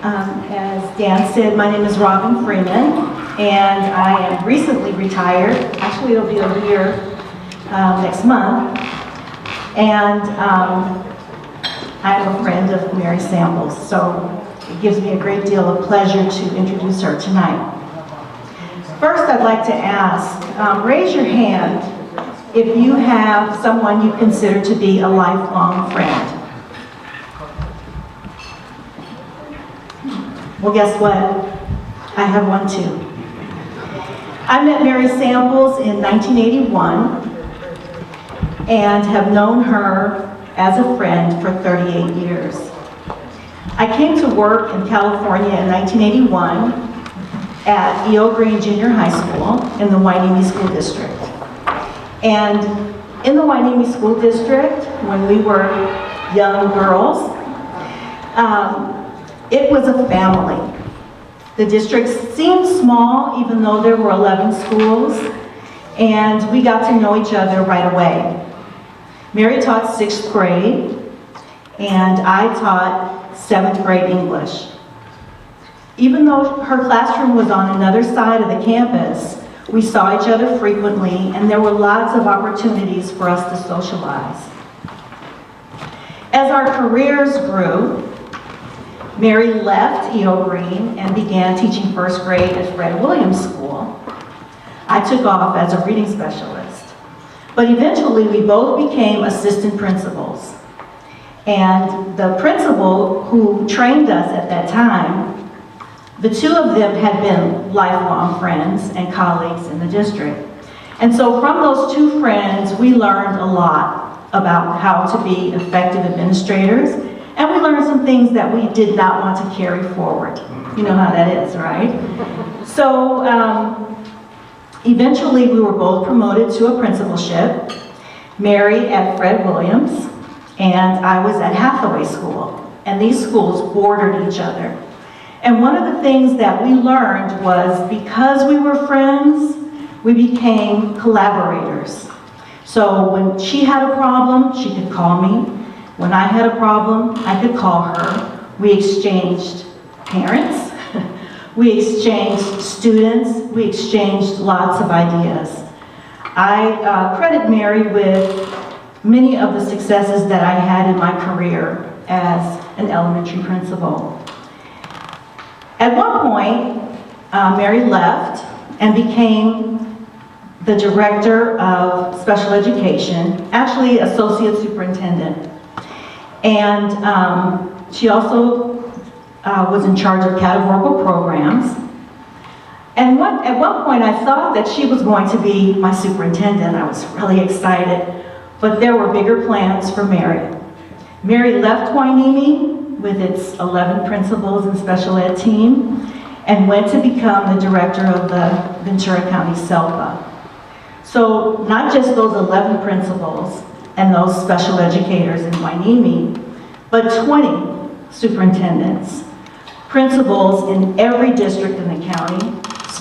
As Dan said, my name is Robin Freeman, and I am recently retired. Actually, it'll be a year next month. And I'm a friend of Mary Samples, so it gives me a great deal of pleasure to introduce her tonight. First, I'd like to ask, raise your hand if you have someone you consider to be a lifelong friend. Well, guess what? I have one too. I met Mary Samples in 1981 and have known her as a friend for 38 years. I came to work in California in 1981 at E.O. Green Junior High School in the Hueneme School District. And in the Hueneme School District, when we were young girls, it was a family. The district seemed small, even though there were 11 schools, and we got to know each other right away. Mary taught 6th grade, and I taught 7th grade English. Even though her classroom was on another side of the campus, we saw each other frequently, and there were lots of opportunities for us to socialize. As our careers grew, Mary left E.O. Green and began teaching 1st grade at Fred Williams School. I took off as a reading specialist. But eventually we both became assistant principals. And the principal who trained us at that time, the two of them had been lifelong friends and colleagues in the district. And so from those two friends, we learned a lot about how to be effective administrators. And we learned some things that we did not want to carry forward. You know how that is, right? So eventually we were both promoted to a principalship. Mary at Fred Williams, and I was at Hathaway School. And these schools bordered each other. And one of the things that we learned was because we were friends, we became collaborators. So when she had a problem, she could call me. When I had a problem, I could call her. We exchanged parents, we exchanged students, we exchanged lots of ideas. I credit Mary with many of the successes that I had in my career as an elementary principal. At one point, Mary left and became the director of special education, actually associate superintendent. And she also was in charge of categorical programs. And at one point I thought that she was going to be my superintendent. I was really excited, but there were bigger plans for Mary. Mary left Hueneme with its 11 principals and special ed team and went to become the director of the Ventura County SELPA. So not just those 11 principals and those special educators in Hueneme, but 20 superintendents, principals in every district in the county,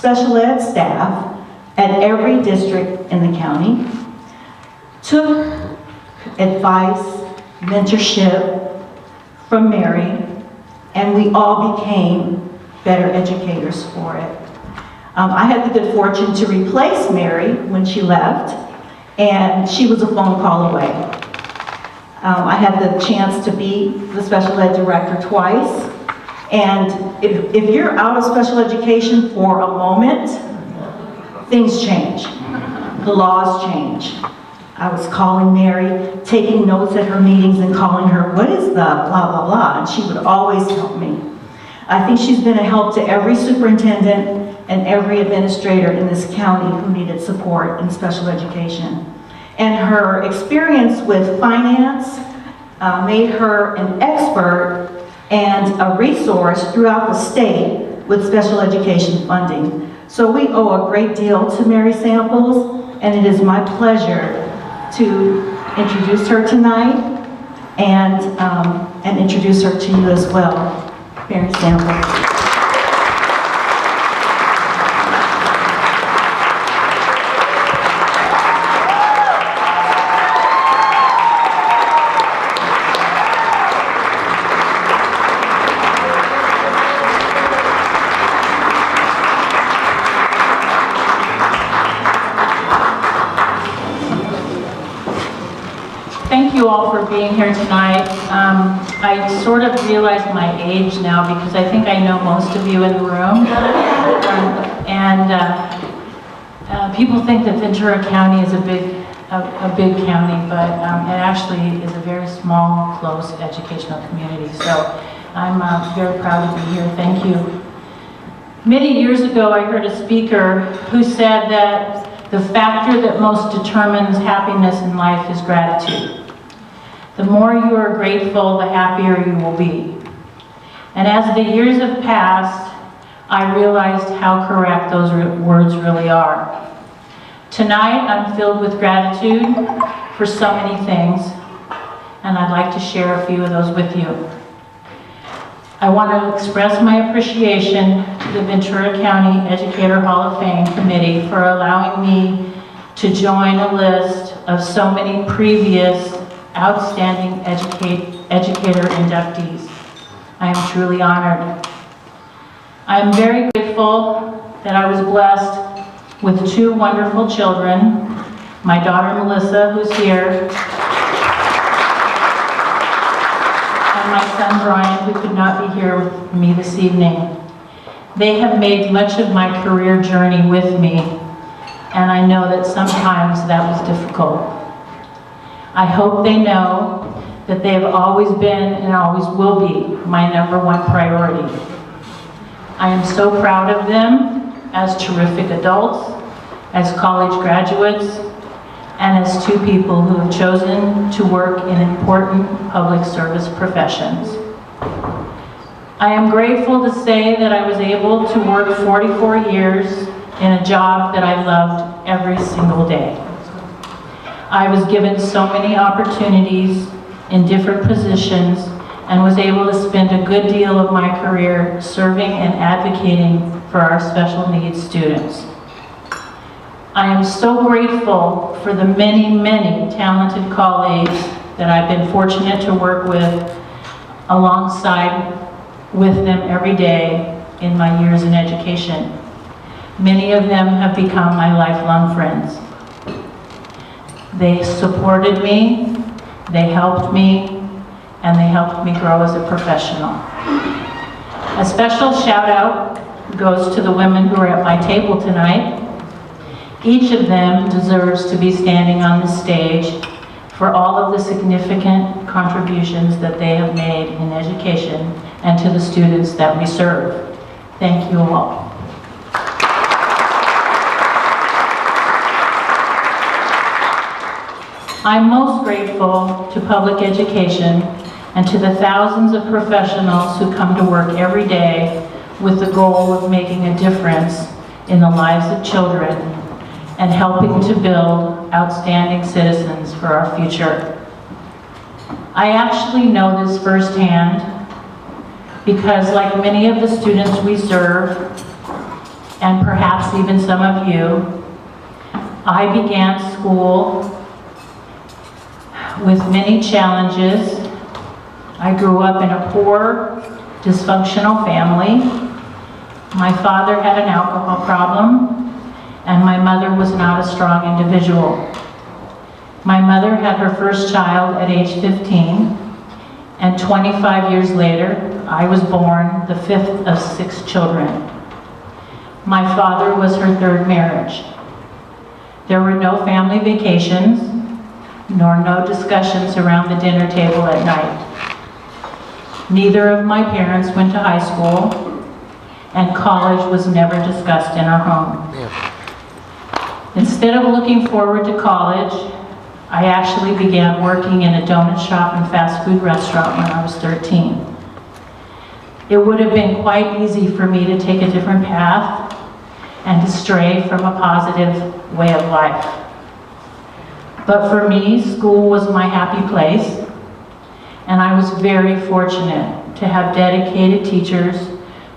special ed staff at every district in the county, took advice, mentorship from Mary, and we all became better educators for it. I had the good fortune to replace Mary when she left, and she was a phone call away. I had the chance to be the special ed director twice, and if you're out of special education for a moment, things change. The laws change. I was calling Mary, taking notes at her meetings and calling her, what is the blah, blah, blah, and she would always help me. I think she's been a help to every superintendent and every administrator in this county who needed support in special education. And her experience with finance made her an expert and a resource throughout the state with special education funding. So we owe a great deal to Mary Samples, and it is my pleasure to introduce her tonight and introduce her to you as well. Mary Samples. Thank you all for being here tonight. I sort of realize my age now because I think I know most of you in the room. People think that Ventura County is a big county, but it actually is a very small, close educational community. So I'm very proud to be here. Thank you. Many years ago, I heard a speaker who said that the factor that most determines happiness in life is gratitude. The more you are grateful, the happier you will be. And as the years have passed, I realized how correct those words really are. Tonight, I'm filled with gratitude for so many things, and I'd like to share a few of those with you. I want to express my appreciation to the Ventura County Educator Hall of Fame Committee for allowing me to join a list of so many previous outstanding educator inductees. I am truly honored. I am very grateful that I was blessed with two wonderful children, my daughter Melissa, who's here, and my son Brian, who could not be here with me this evening. They have made much of my career journey with me, and I know that sometimes that was difficult. I hope they know that they have always been and always will be my #1 priority. I am so proud of them as terrific adults, as college graduates, and as two people who have chosen to work in important public service professions. I am grateful to say that I was able to work 44 years in a job that I loved every single day. I was given so many opportunities in different positions and was able to spend a good deal of my career serving and advocating for our special needs students. I am so grateful for the many, many talented colleagues that I've been fortunate to work with alongside with them every day in my years in education. Many of them have become my lifelong friends. They supported me, they helped me, and they helped me grow as a professional. A special shout out goes to the women who are at my table tonight. Each of them deserves to be standing on the stage for all of the significant contributions that they have made in education and to the students that we serve. Thank you all. I'm most grateful to public education and to the thousands of professionals who come to work every day with the goal of making a difference in the lives of children and helping to build outstanding citizens for our future. I actually know this firsthand because, like many of the students we serve, and perhaps even some of you, I began school with many challenges. I grew up in a poor, dysfunctional family. My father had an alcohol problem, and my mother was not a strong individual. My mother had her first child at age 15, and 25 years later, I was born the fifth of 6 children. My father was her 3rd marriage. There were no family vacations, nor no discussions around the dinner table at night. Neither of my parents went to high school, and college was never discussed in our home. Instead of looking forward to college, I actually began working in a donut shop and fast food restaurant when I was 13. It would have been quite easy for me to take a different path and to stray from a positive way of life. But for me, school was my happy place, and I was very fortunate to have dedicated teachers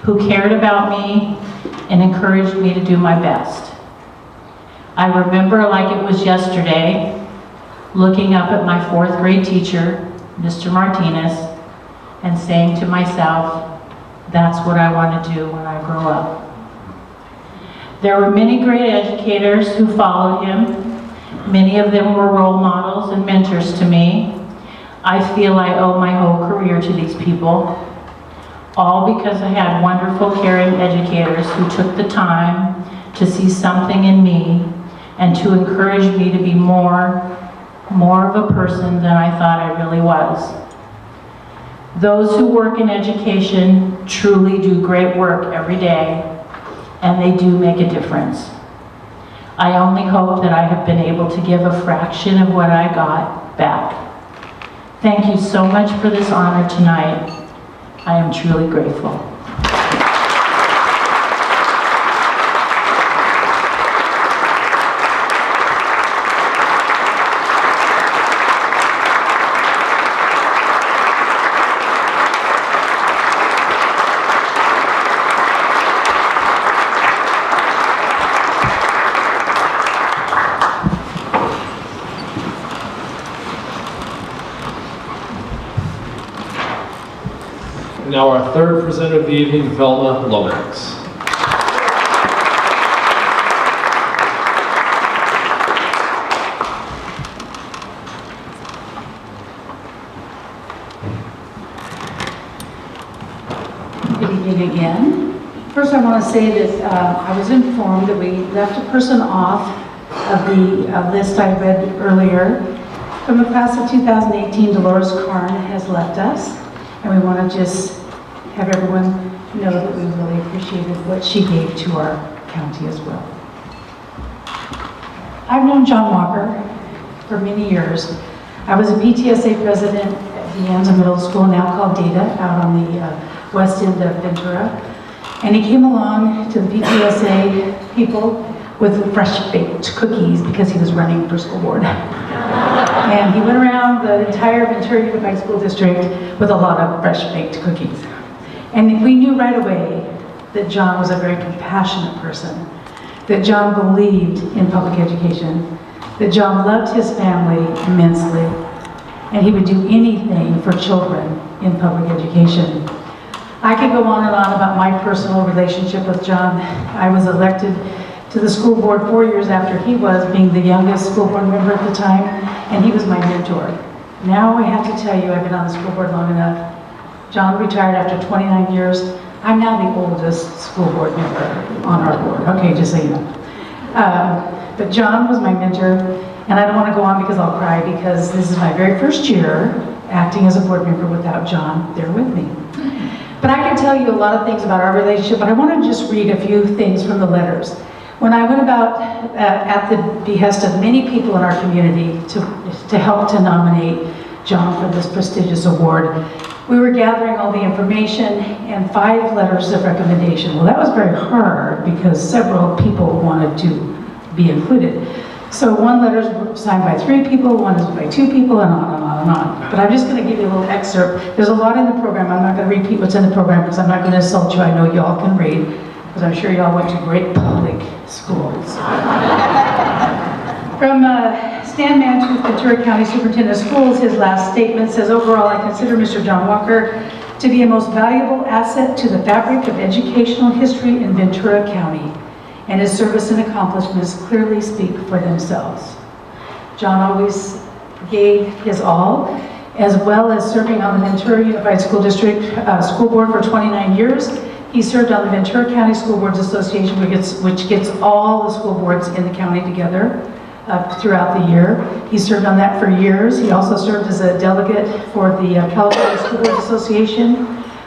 who cared about me and encouraged me to do my best. I remember like it was yesterday, looking up at my 4th grade teacher, Mr. Martinez, and saying to myself, that's what I want to do when I grow up. There were many great educators who followed him. Many of them were role models and mentors to me. I feel I owe my whole career to these people, all because I had wonderful, caring educators who took the time to see something in me and to encourage me to be more of a person than I thought I really was. Those who work in education truly do great work every day, and they do make a difference. I only hope that I have been able to give a fraction of what I got back. Thank you so much for this honor tonight. I am truly grateful. Now our 3rd presenter of the evening, Velma Lomax. Good evening again. First, I want to say that I was informed that we left a person off of the list I read earlier. From the class of 2018, Dolores Karn has left us, and we want to just have everyone know that we really appreciated what she gave to our county as well. I've known John Walker for many years. I was a PTSA president at De Anza Middle School, now called Data, out on the west end of Ventura. And he came along to the PTSA people with fresh-baked cookies because he was running for school board. And he went around the entire Ventura Unified School District with a lot of fresh-baked cookies. And we knew right away that John was a very compassionate person, that John believed in public education, that John loved his family immensely, and he would do anything for children in public education. I could go on and on about my personal relationship with John. I was elected to the school board 4 years after he was, being the youngest school board member at the time, and he was my mentor. Now I have to tell you, I've been on the school board long enough. John retired after 29 years. I'm now the oldest school board member on our board. Okay, just so you know. But John was my mentor, and I don't want to go on because I'll cry, because this is my very first year acting as a board member without John there with me. But I can tell you a lot of things about our relationship, but I want to just read a few things from the letters. When I went about at the behest of many people in our community to help to nominate John for this prestigious award, we were gathering all the information and 5 letters of recommendation. Well, that was very hard because several people wanted to be included. So one letter is signed by 3 people, one is by 2 people, and on and on and on. But I'm just going to give you a little excerpt. There's a lot in the program. I'm not going to repeat what's in the program because I'm not going to insult you. I know you all can read. because I'm sure y'all went to great public schools. From Stan Mann, Ventura County Superintendent of Schools, his last statement says, overall, I consider Mr. John Walker to be a most valuable asset to the fabric of educational history in Ventura County, and his service and accomplishments clearly speak for themselves. John always gave his all, as well as serving on the Ventura Unified School District School Board for 29 years. He served on the Ventura County School Boards Association, which gets all the school boards in the county together throughout the year. He served on that for years. He also served as a delegate for the California School Boards Association,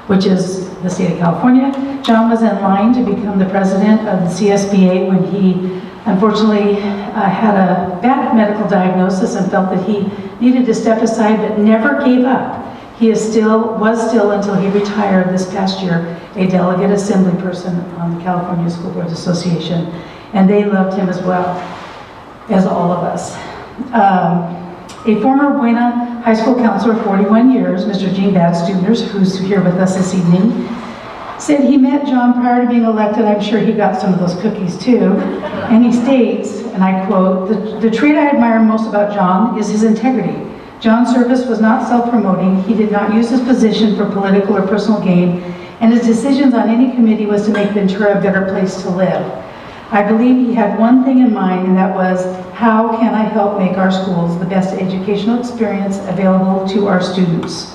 which is the state of California. John was in line to become the president of the CSBA when he unfortunately had a bad medical diagnosis and felt that he needed to step aside, but never gave up. He was still until he retired this past year, a delegate assembly person on the California School Boards Association, and they loved him as well as all of us. A former Buena High School counselor of 41 years, Mr. Gene Batts Jr., who's here with us this evening, said he met John prior to being elected. I'm sure he got some of those cookies too. And he states, and I quote, the trait I admire most about John is his integrity. John's service was not self-promoting. He did not use his position for political or personal gain, and his decisions on any committee was to make Ventura a better place to live. I believe he had one thing in mind, and that was, how can I help make our schools the best educational experience available to our students?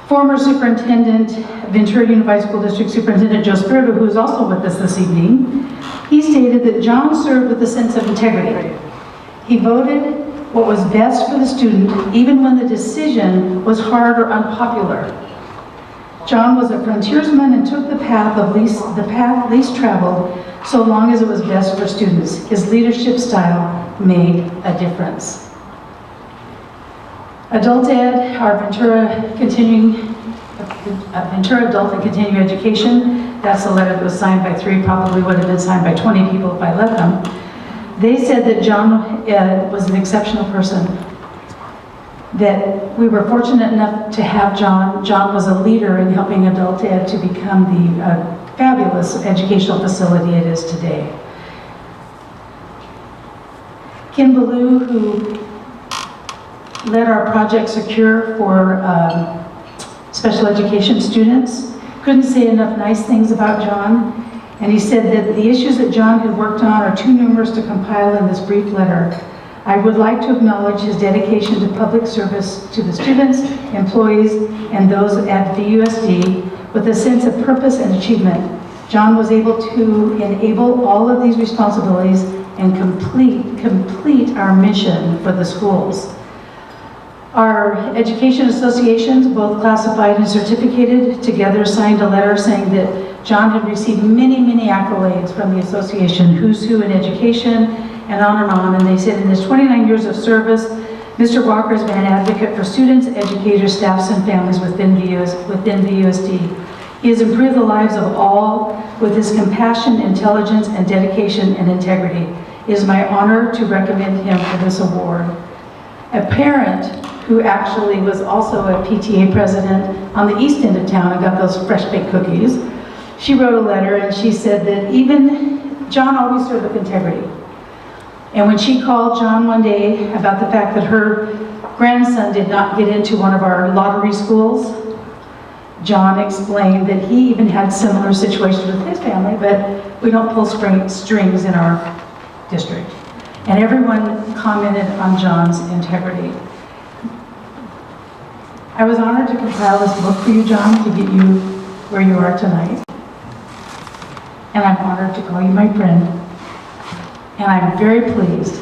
Former Superintendent, Ventura Unified School District Superintendent Joe Spirito, who is also with us this evening, he stated that John served with a sense of integrity. He voted what was best for the student, even when the decision was hard or unpopular. John was a frontiersman and took the path least traveled, so long as it was best for students. His leadership style made a difference. Adult Ed, our Ventura Adult and Continuing Education, that's the letter that was signed by 3, probably would have been signed by 20 people if I let them. They said that John was an exceptional person, that we were fortunate enough to have John. John was a leader in helping Adult Ed to become the fabulous educational facility it is today. Kim Ballou, who led our Project Secure for special education students, couldn't say enough nice things about John. And he said that the issues that John had worked on are too numerous to compile in this brief letter. I would like to acknowledge his dedication to public service to the students, employees, and those at VUSD with a sense of purpose and achievement. John was able to enable all of these responsibilities and complete our mission for the schools. Our education associations, both classified and certificated, together signed a letter saying that John had received many, many accolades from the association, who's who in education, and on, and they said in his 29 years of service, Mr. Walker has been an advocate for students, educators, staffs, and families within VUSD. He has improved the lives of all with his compassion, intelligence, and dedication and integrity. It is my honor to recommend him for this award. A parent who actually was also a PTA president on the east end of town and got those fresh baked cookies, she wrote a letter and she said that even John always served with integrity. And when she called John one day about the fact that her grandson did not get into one of our lottery schools, John explained that he even had similar situations with his family, but we don't pull strings in our district. And everyone commented on John's integrity. I was honored to compile this book for you, John, to get you where you are tonight. And I'm honored to call you my friend. And I'm very pleased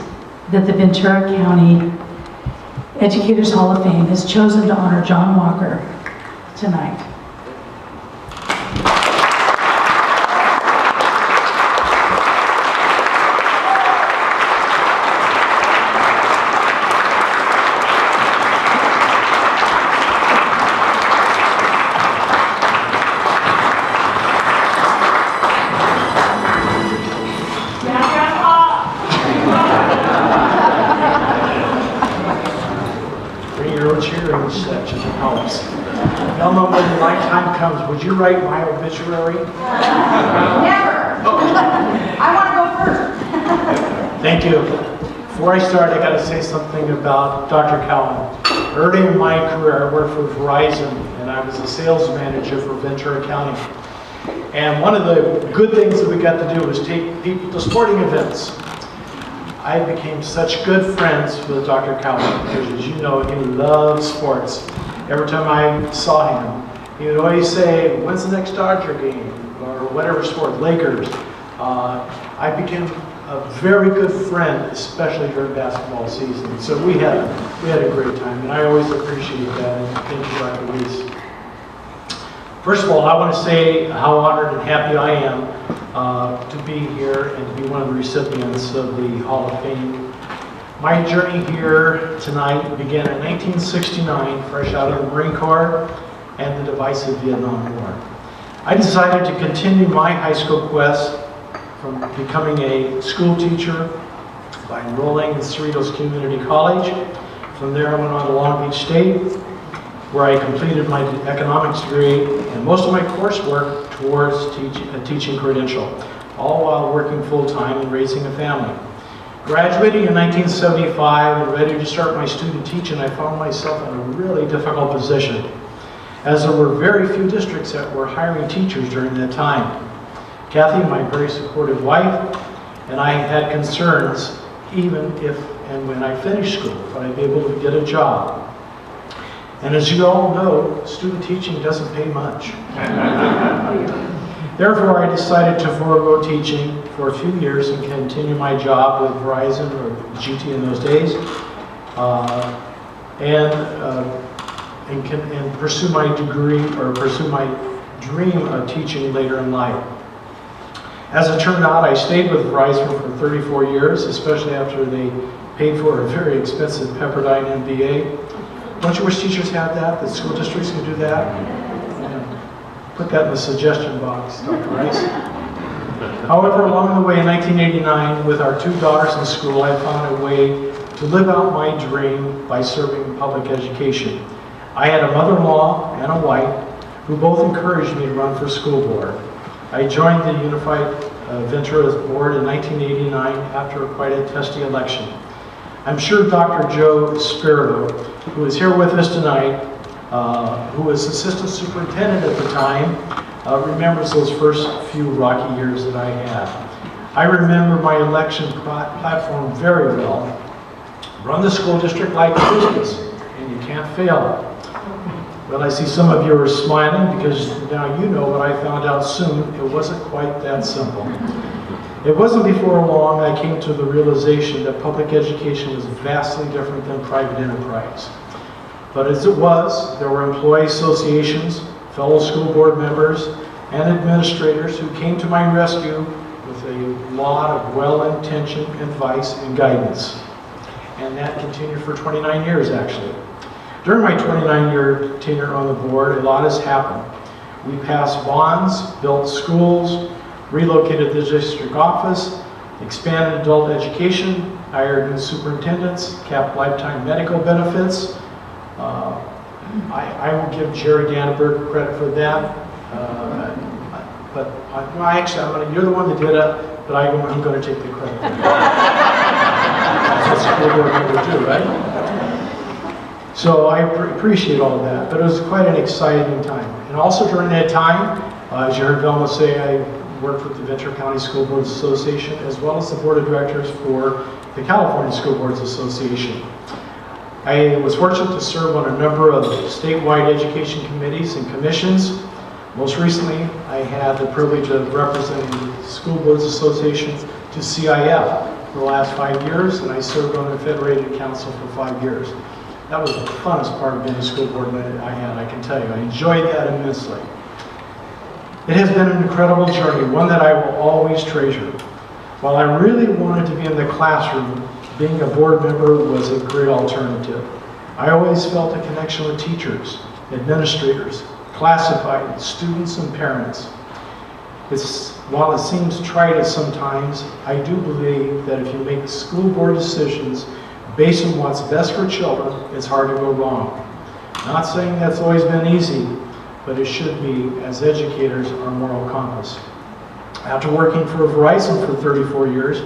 that the Ventura County Educators Hall of Fame has chosen to honor John Walker tonight. Cheering section helps. Y'all know when lifetime comes, would you write my obituary? Never. I want to go first. Thank you. Before I start, I got to say something about Dr. Cowan. Early in my career, I worked for Verizon, and I was a sales manager for Ventura County. And one of the good things that we got to do was take people to sporting events. I became such good friends with Dr. Cowan because, as you know, he loves sports. Every time I saw him, he would always say, "When's the next Dodger game?" or whatever sport, Lakers. I became a very good friend, especially during basketball season. So we had a great time, and I always appreciate that. And thank you, Dr. Weiss. First of all, I want to say how honored and happy I am to be here and to be one of the recipients of the Hall of Fame. My journey here tonight began in 1969, fresh out of the Marine Corps and the divisive Vietnam War. I decided to continue my high school quest from becoming a school teacher by enrolling in Cerritos Community College. From there, I went on to Long Beach State, where I completed my economics degree and most of my coursework towards a teaching credential, all while working full-time and raising a family. Graduating in 1975 and ready to start my student teaching, I found myself in a really difficult position, as there were very few districts that were hiring teachers during that time. Kathy, my very supportive wife, and I had concerns even if and when I finished school, would I be able to get a job? And as you all know, student teaching doesn't pay much. Therefore, I decided to forego teaching for a few years and continue my job with Verizon, or GT in those days, and pursue my degree, or pursue my dream of teaching later in life. As it turned out, I stayed with Verizon for 34 years, especially after they paid for a very expensive Pepperdine MBA. Don't you wish teachers had that? That school districts could do that? Yeah. Put that in the suggestion box, Dr. Rice. However, along the way in 1989, with our two daughters in school, I found a way to live out my dream by serving public education. I had a mother-in-law and a wife who both encouraged me to run for school board. I joined the Unified Ventura Board in 1989 after quite a testy election. I'm sure Dr. Joe Spirito, who is here with us tonight, who was assistant superintendent at the time, remembers those first few rocky years that I had. I remember my election platform very well. Run the school district like business, and you can't fail. Well, I see some of you are smiling because now you know what I found out soon. It wasn't quite that simple. It wasn't before long I came to the realization that public education was vastly different than private enterprise. But as it was, there were employee associations, fellow school board members, and administrators who came to my rescue with a lot of well-intentioned advice and guidance. And that continued for 29 years, actually. During my 29-year tenure on the board, a lot has happened. We passed bonds, built schools, relocated the district office, expanded adult education, hired new superintendents, capped lifetime medical benefits. I will give Jerry Danneberg credit for that. You're the one that did it, but I'm going to take the credit. That's what school board members do, right? So I appreciate all of that, but it was quite an exciting time. And also during that time, as you heard Velma say, I worked with the Ventura County School Boards Association as well as the Board of Directors for the California School Boards Association. I was fortunate to serve on a number of statewide education committees and commissions. Most recently, I had the privilege of representing the School Boards Association to CIF for the last 5 years, and I served on the Federated Council for 5 years. That was the funnest part of being a school board that I had, I can tell you. I enjoyed that immensely. It has been an incredible journey, one that I will always treasure. While I really wanted to be in the classroom, being a board member was a great alternative. I always felt a connection with teachers, administrators, classified students, and parents. While it seems trite at sometimes, I do believe that if you make school board decisions based on what's best for children, it's hard to go wrong. Not saying that's always been easy, but it should be, as educators, our moral compass. After working for Verizon for 34 years,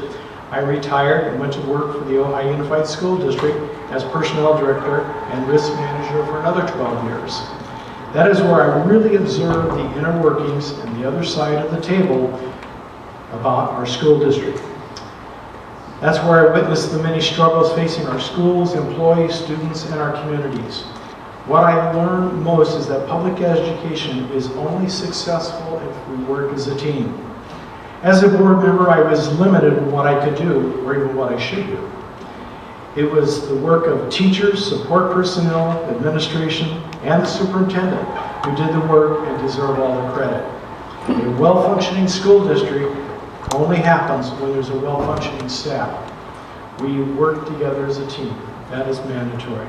I retired and went to work for the Ojai Unified School District as Personnel Director and Risk Manager for another 12 years. That is where I really observed the inner workings and the other side of the table about our school district. That's where I witnessed the many struggles facing our schools, employees, students, and our communities. What I learned most is that public education is only successful if we work as a team. As a board member, I was limited in what I could do, or even what I should do. It was the work of teachers, support personnel, administration, and the superintendent who did the work and deserve all the credit. A well-functioning school district only happens when there's a well-functioning staff. We work together as a team. That is mandatory.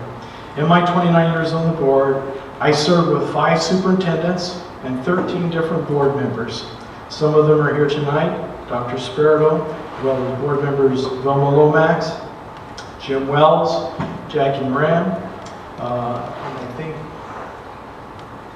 In my 29 years on the board, I served with 5 superintendents and 13 different board members. Some of them are here tonight, Dr. Sheraton, as well as board members Velma Lomax, Jim Wells, Jackie Moran, and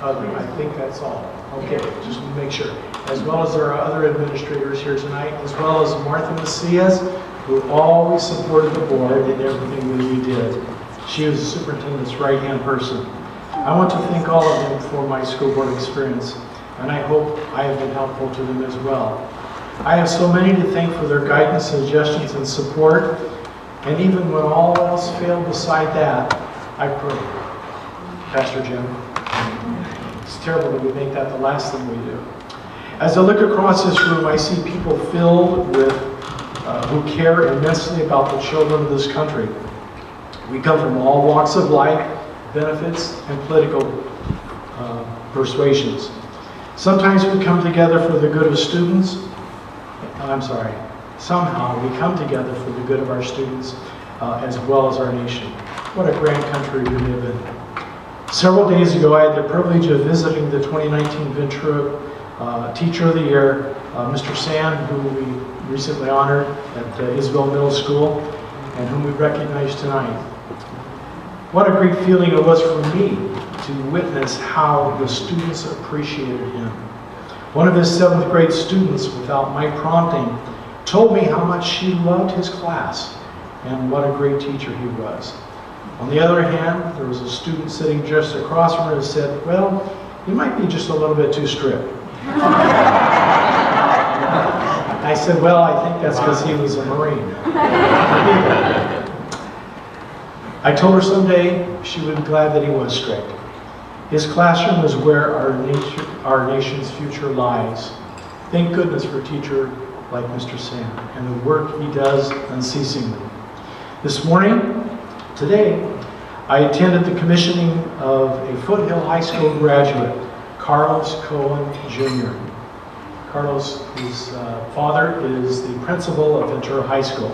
I think that's all. Okay, just to make sure. As well as there are other administrators here tonight, as well as Martha Macias, who always supported the board in everything that we did. She was the superintendent's right-hand person. I want to thank all of them for my school board experience, and I hope I have been helpful to them as well. I have so many to thank for their guidance, suggestions, and support, and even when all else failed beside that, I pray. Pastor Jim, it's terrible that we make that the last thing we do. As I look across this room, I see people filled with who care immensely about the children of this country. We come from all walks of life, benefits, and political persuasions. Sometimes we come together for the good of students. Somehow we come together for the good of our students as well as our nation. What a grand country we live in. Several days ago, I had the privilege of visiting the 2019 Ventura Teacher of the Year, Mr. Sand, who we recently honored at Isabel Middle School, and whom we recognize tonight. What a great feeling it was for me to witness how the students appreciated him. One of his 7th grade students, without my prompting, told me how much she loved his class and what a great teacher he was. On the other hand, there was a student sitting just across from her who said, well, he might be just a little bit too strict. I said, well, I think that's because he was a Marine. I told her someday she would be glad that he was strict. His classroom is where our nation's future lies. Thank goodness for a teacher like Mr. Sam and the work he does unceasingly. This morning, today, I attended the commissioning of a Foothill High School graduate, Carlos Cohen Jr. Carlos, his father is the principal of Ventura High School.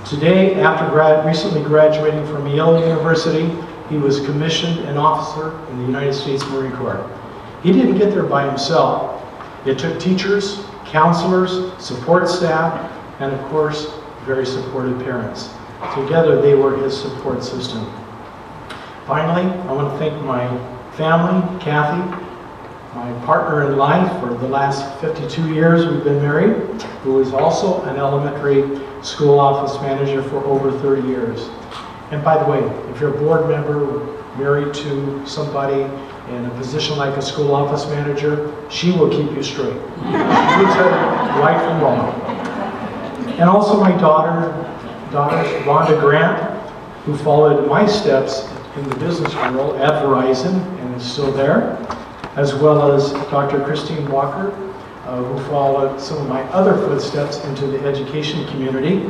Today, after recently graduating from Yale University, he was commissioned an officer in the United States Marine Corps. He didn't get there by himself. It took teachers, counselors, support staff, and of course, very supportive parents. Together, they were his support system. Finally, I want to thank my family, Kathy, my partner in life for the last 52 years we've been married, who is also an elementary school office manager for over 30 years. And by the way, if you're a board member married to somebody in a position like a school office manager, she will keep you straight. She will tell you right from wrong. And also my daughter Rhonda Grant, who followed my steps in the business world at Verizon and is still there, as well as Dr. Christine Walker, who followed some of my other footsteps into the education community.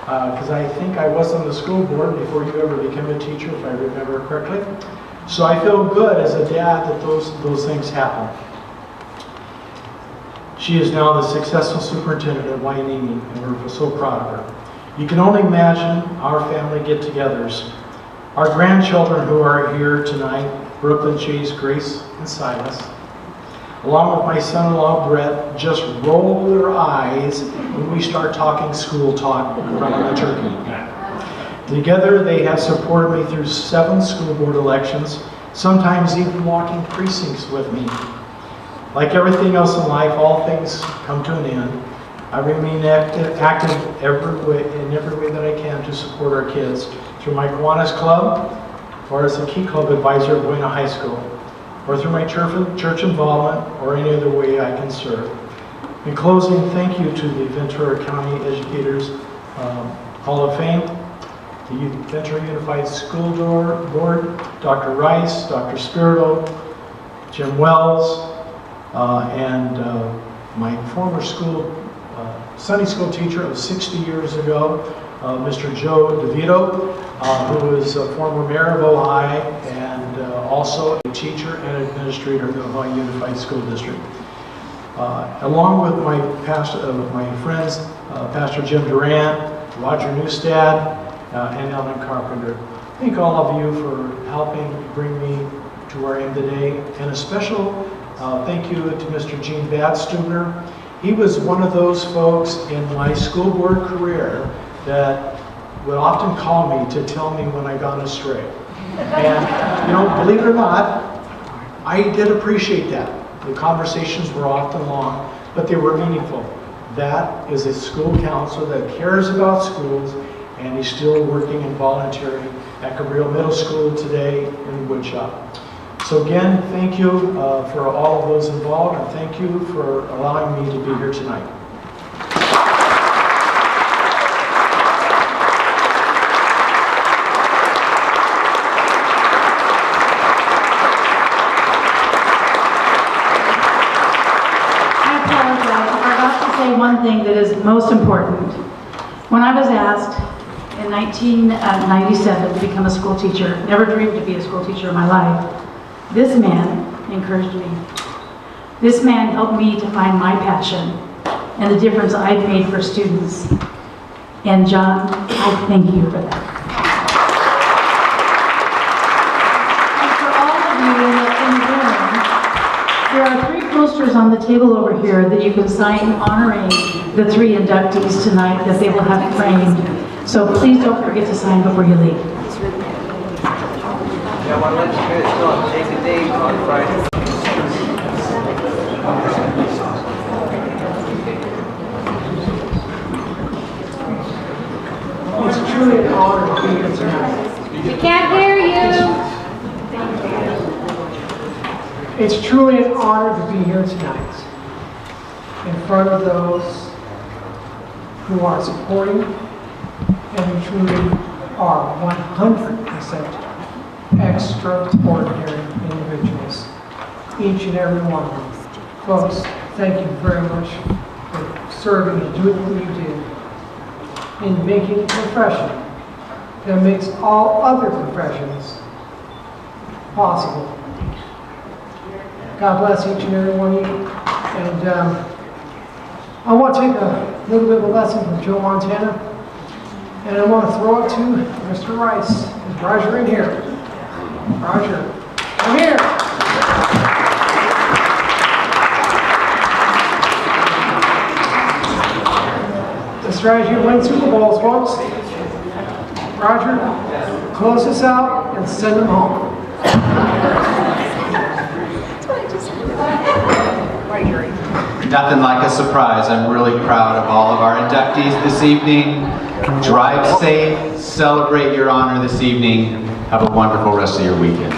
Because I think I was on the school board before you ever became a teacher, if I remember correctly. So I feel good as a dad that those things happen. She is now the successful superintendent at Wainimi, and we're so proud of her. You can only imagine our family get-togethers. Our grandchildren who are here tonight, Brooklyn, Chase, Grace, and Silas, along with my son-in-law Brett, just roll their eyes when we start talking school talk around the turkey. Together, they have supported me through 7 school board elections, sometimes even walking precincts with me. Like everything else in life, all things come to an end. I remain active in every way that I can to support our kids through my Kiwanis Club, or as a Key Club advisor at Buena High School, or through my church involvement, or any other way I can serve. In closing, thank you to the Ventura County Educators Hall of Fame, the Ventura Unified School Board, Dr. Rice, Dr. Spirito, Jim Wells, and my former Sunday school teacher of 60 years ago, Mr. Joe DeVito, who was a former mayor of Ojai and also a teacher and administrator of the Ojai Unified School District. Along with my friends, Pastor Jim Duran, Roger Newstad, and Ellen Carpenter. Thank all of you for helping bring me to where I am today. And a special thank you to Mr. Gene Badstuber. He was one of those folks in my school board career that would often call me to tell me when I got astray. And, you know, believe it or not, I did appreciate that. The conversations were often long, but they were meaningful. That is a school counselor that cares about schools, and he's still working and volunteering at Cabrillo Middle School today in Woodshop. So again, thank you for all of those involved, and thank you for allowing me to be here tonight. One thing that is most important. When I was asked in 1997 to become a school teacher, never dreamed to be a school teacher in my life, this man encouraged me. This man helped me to find my passion and the difference I've made for students. And John, I thank you for that. And for all of you in the room, there are 3 posters on the table over here that you can sign honoring the 3 inductees tonight that they will have framed. So please don't forget to sign before you leave. Yeah, I want to let you guys know I'm taking Dave on Friday. It's truly an honor to be here tonight. We can't hear you. It's truly an honor to be here tonight in front of those who are supporting and who truly are 100% extraordinary individuals, each and every one of them. Folks, thank you very much for serving and doing what you do in making a profession that makes all other professions possible. God bless each and every one of you. And I want to take a little bit of a lesson from Joe Montana. And I want to throw it to Mr. Rice. Is Roger in here? Roger, come here. The strategy to win Super Bowls, folks. Roger, close this out and send them home. Nothing like a surprise. I'm really proud of all of our inductees this evening. Drive safe, celebrate your honor this evening. Have a wonderful rest of your weekend.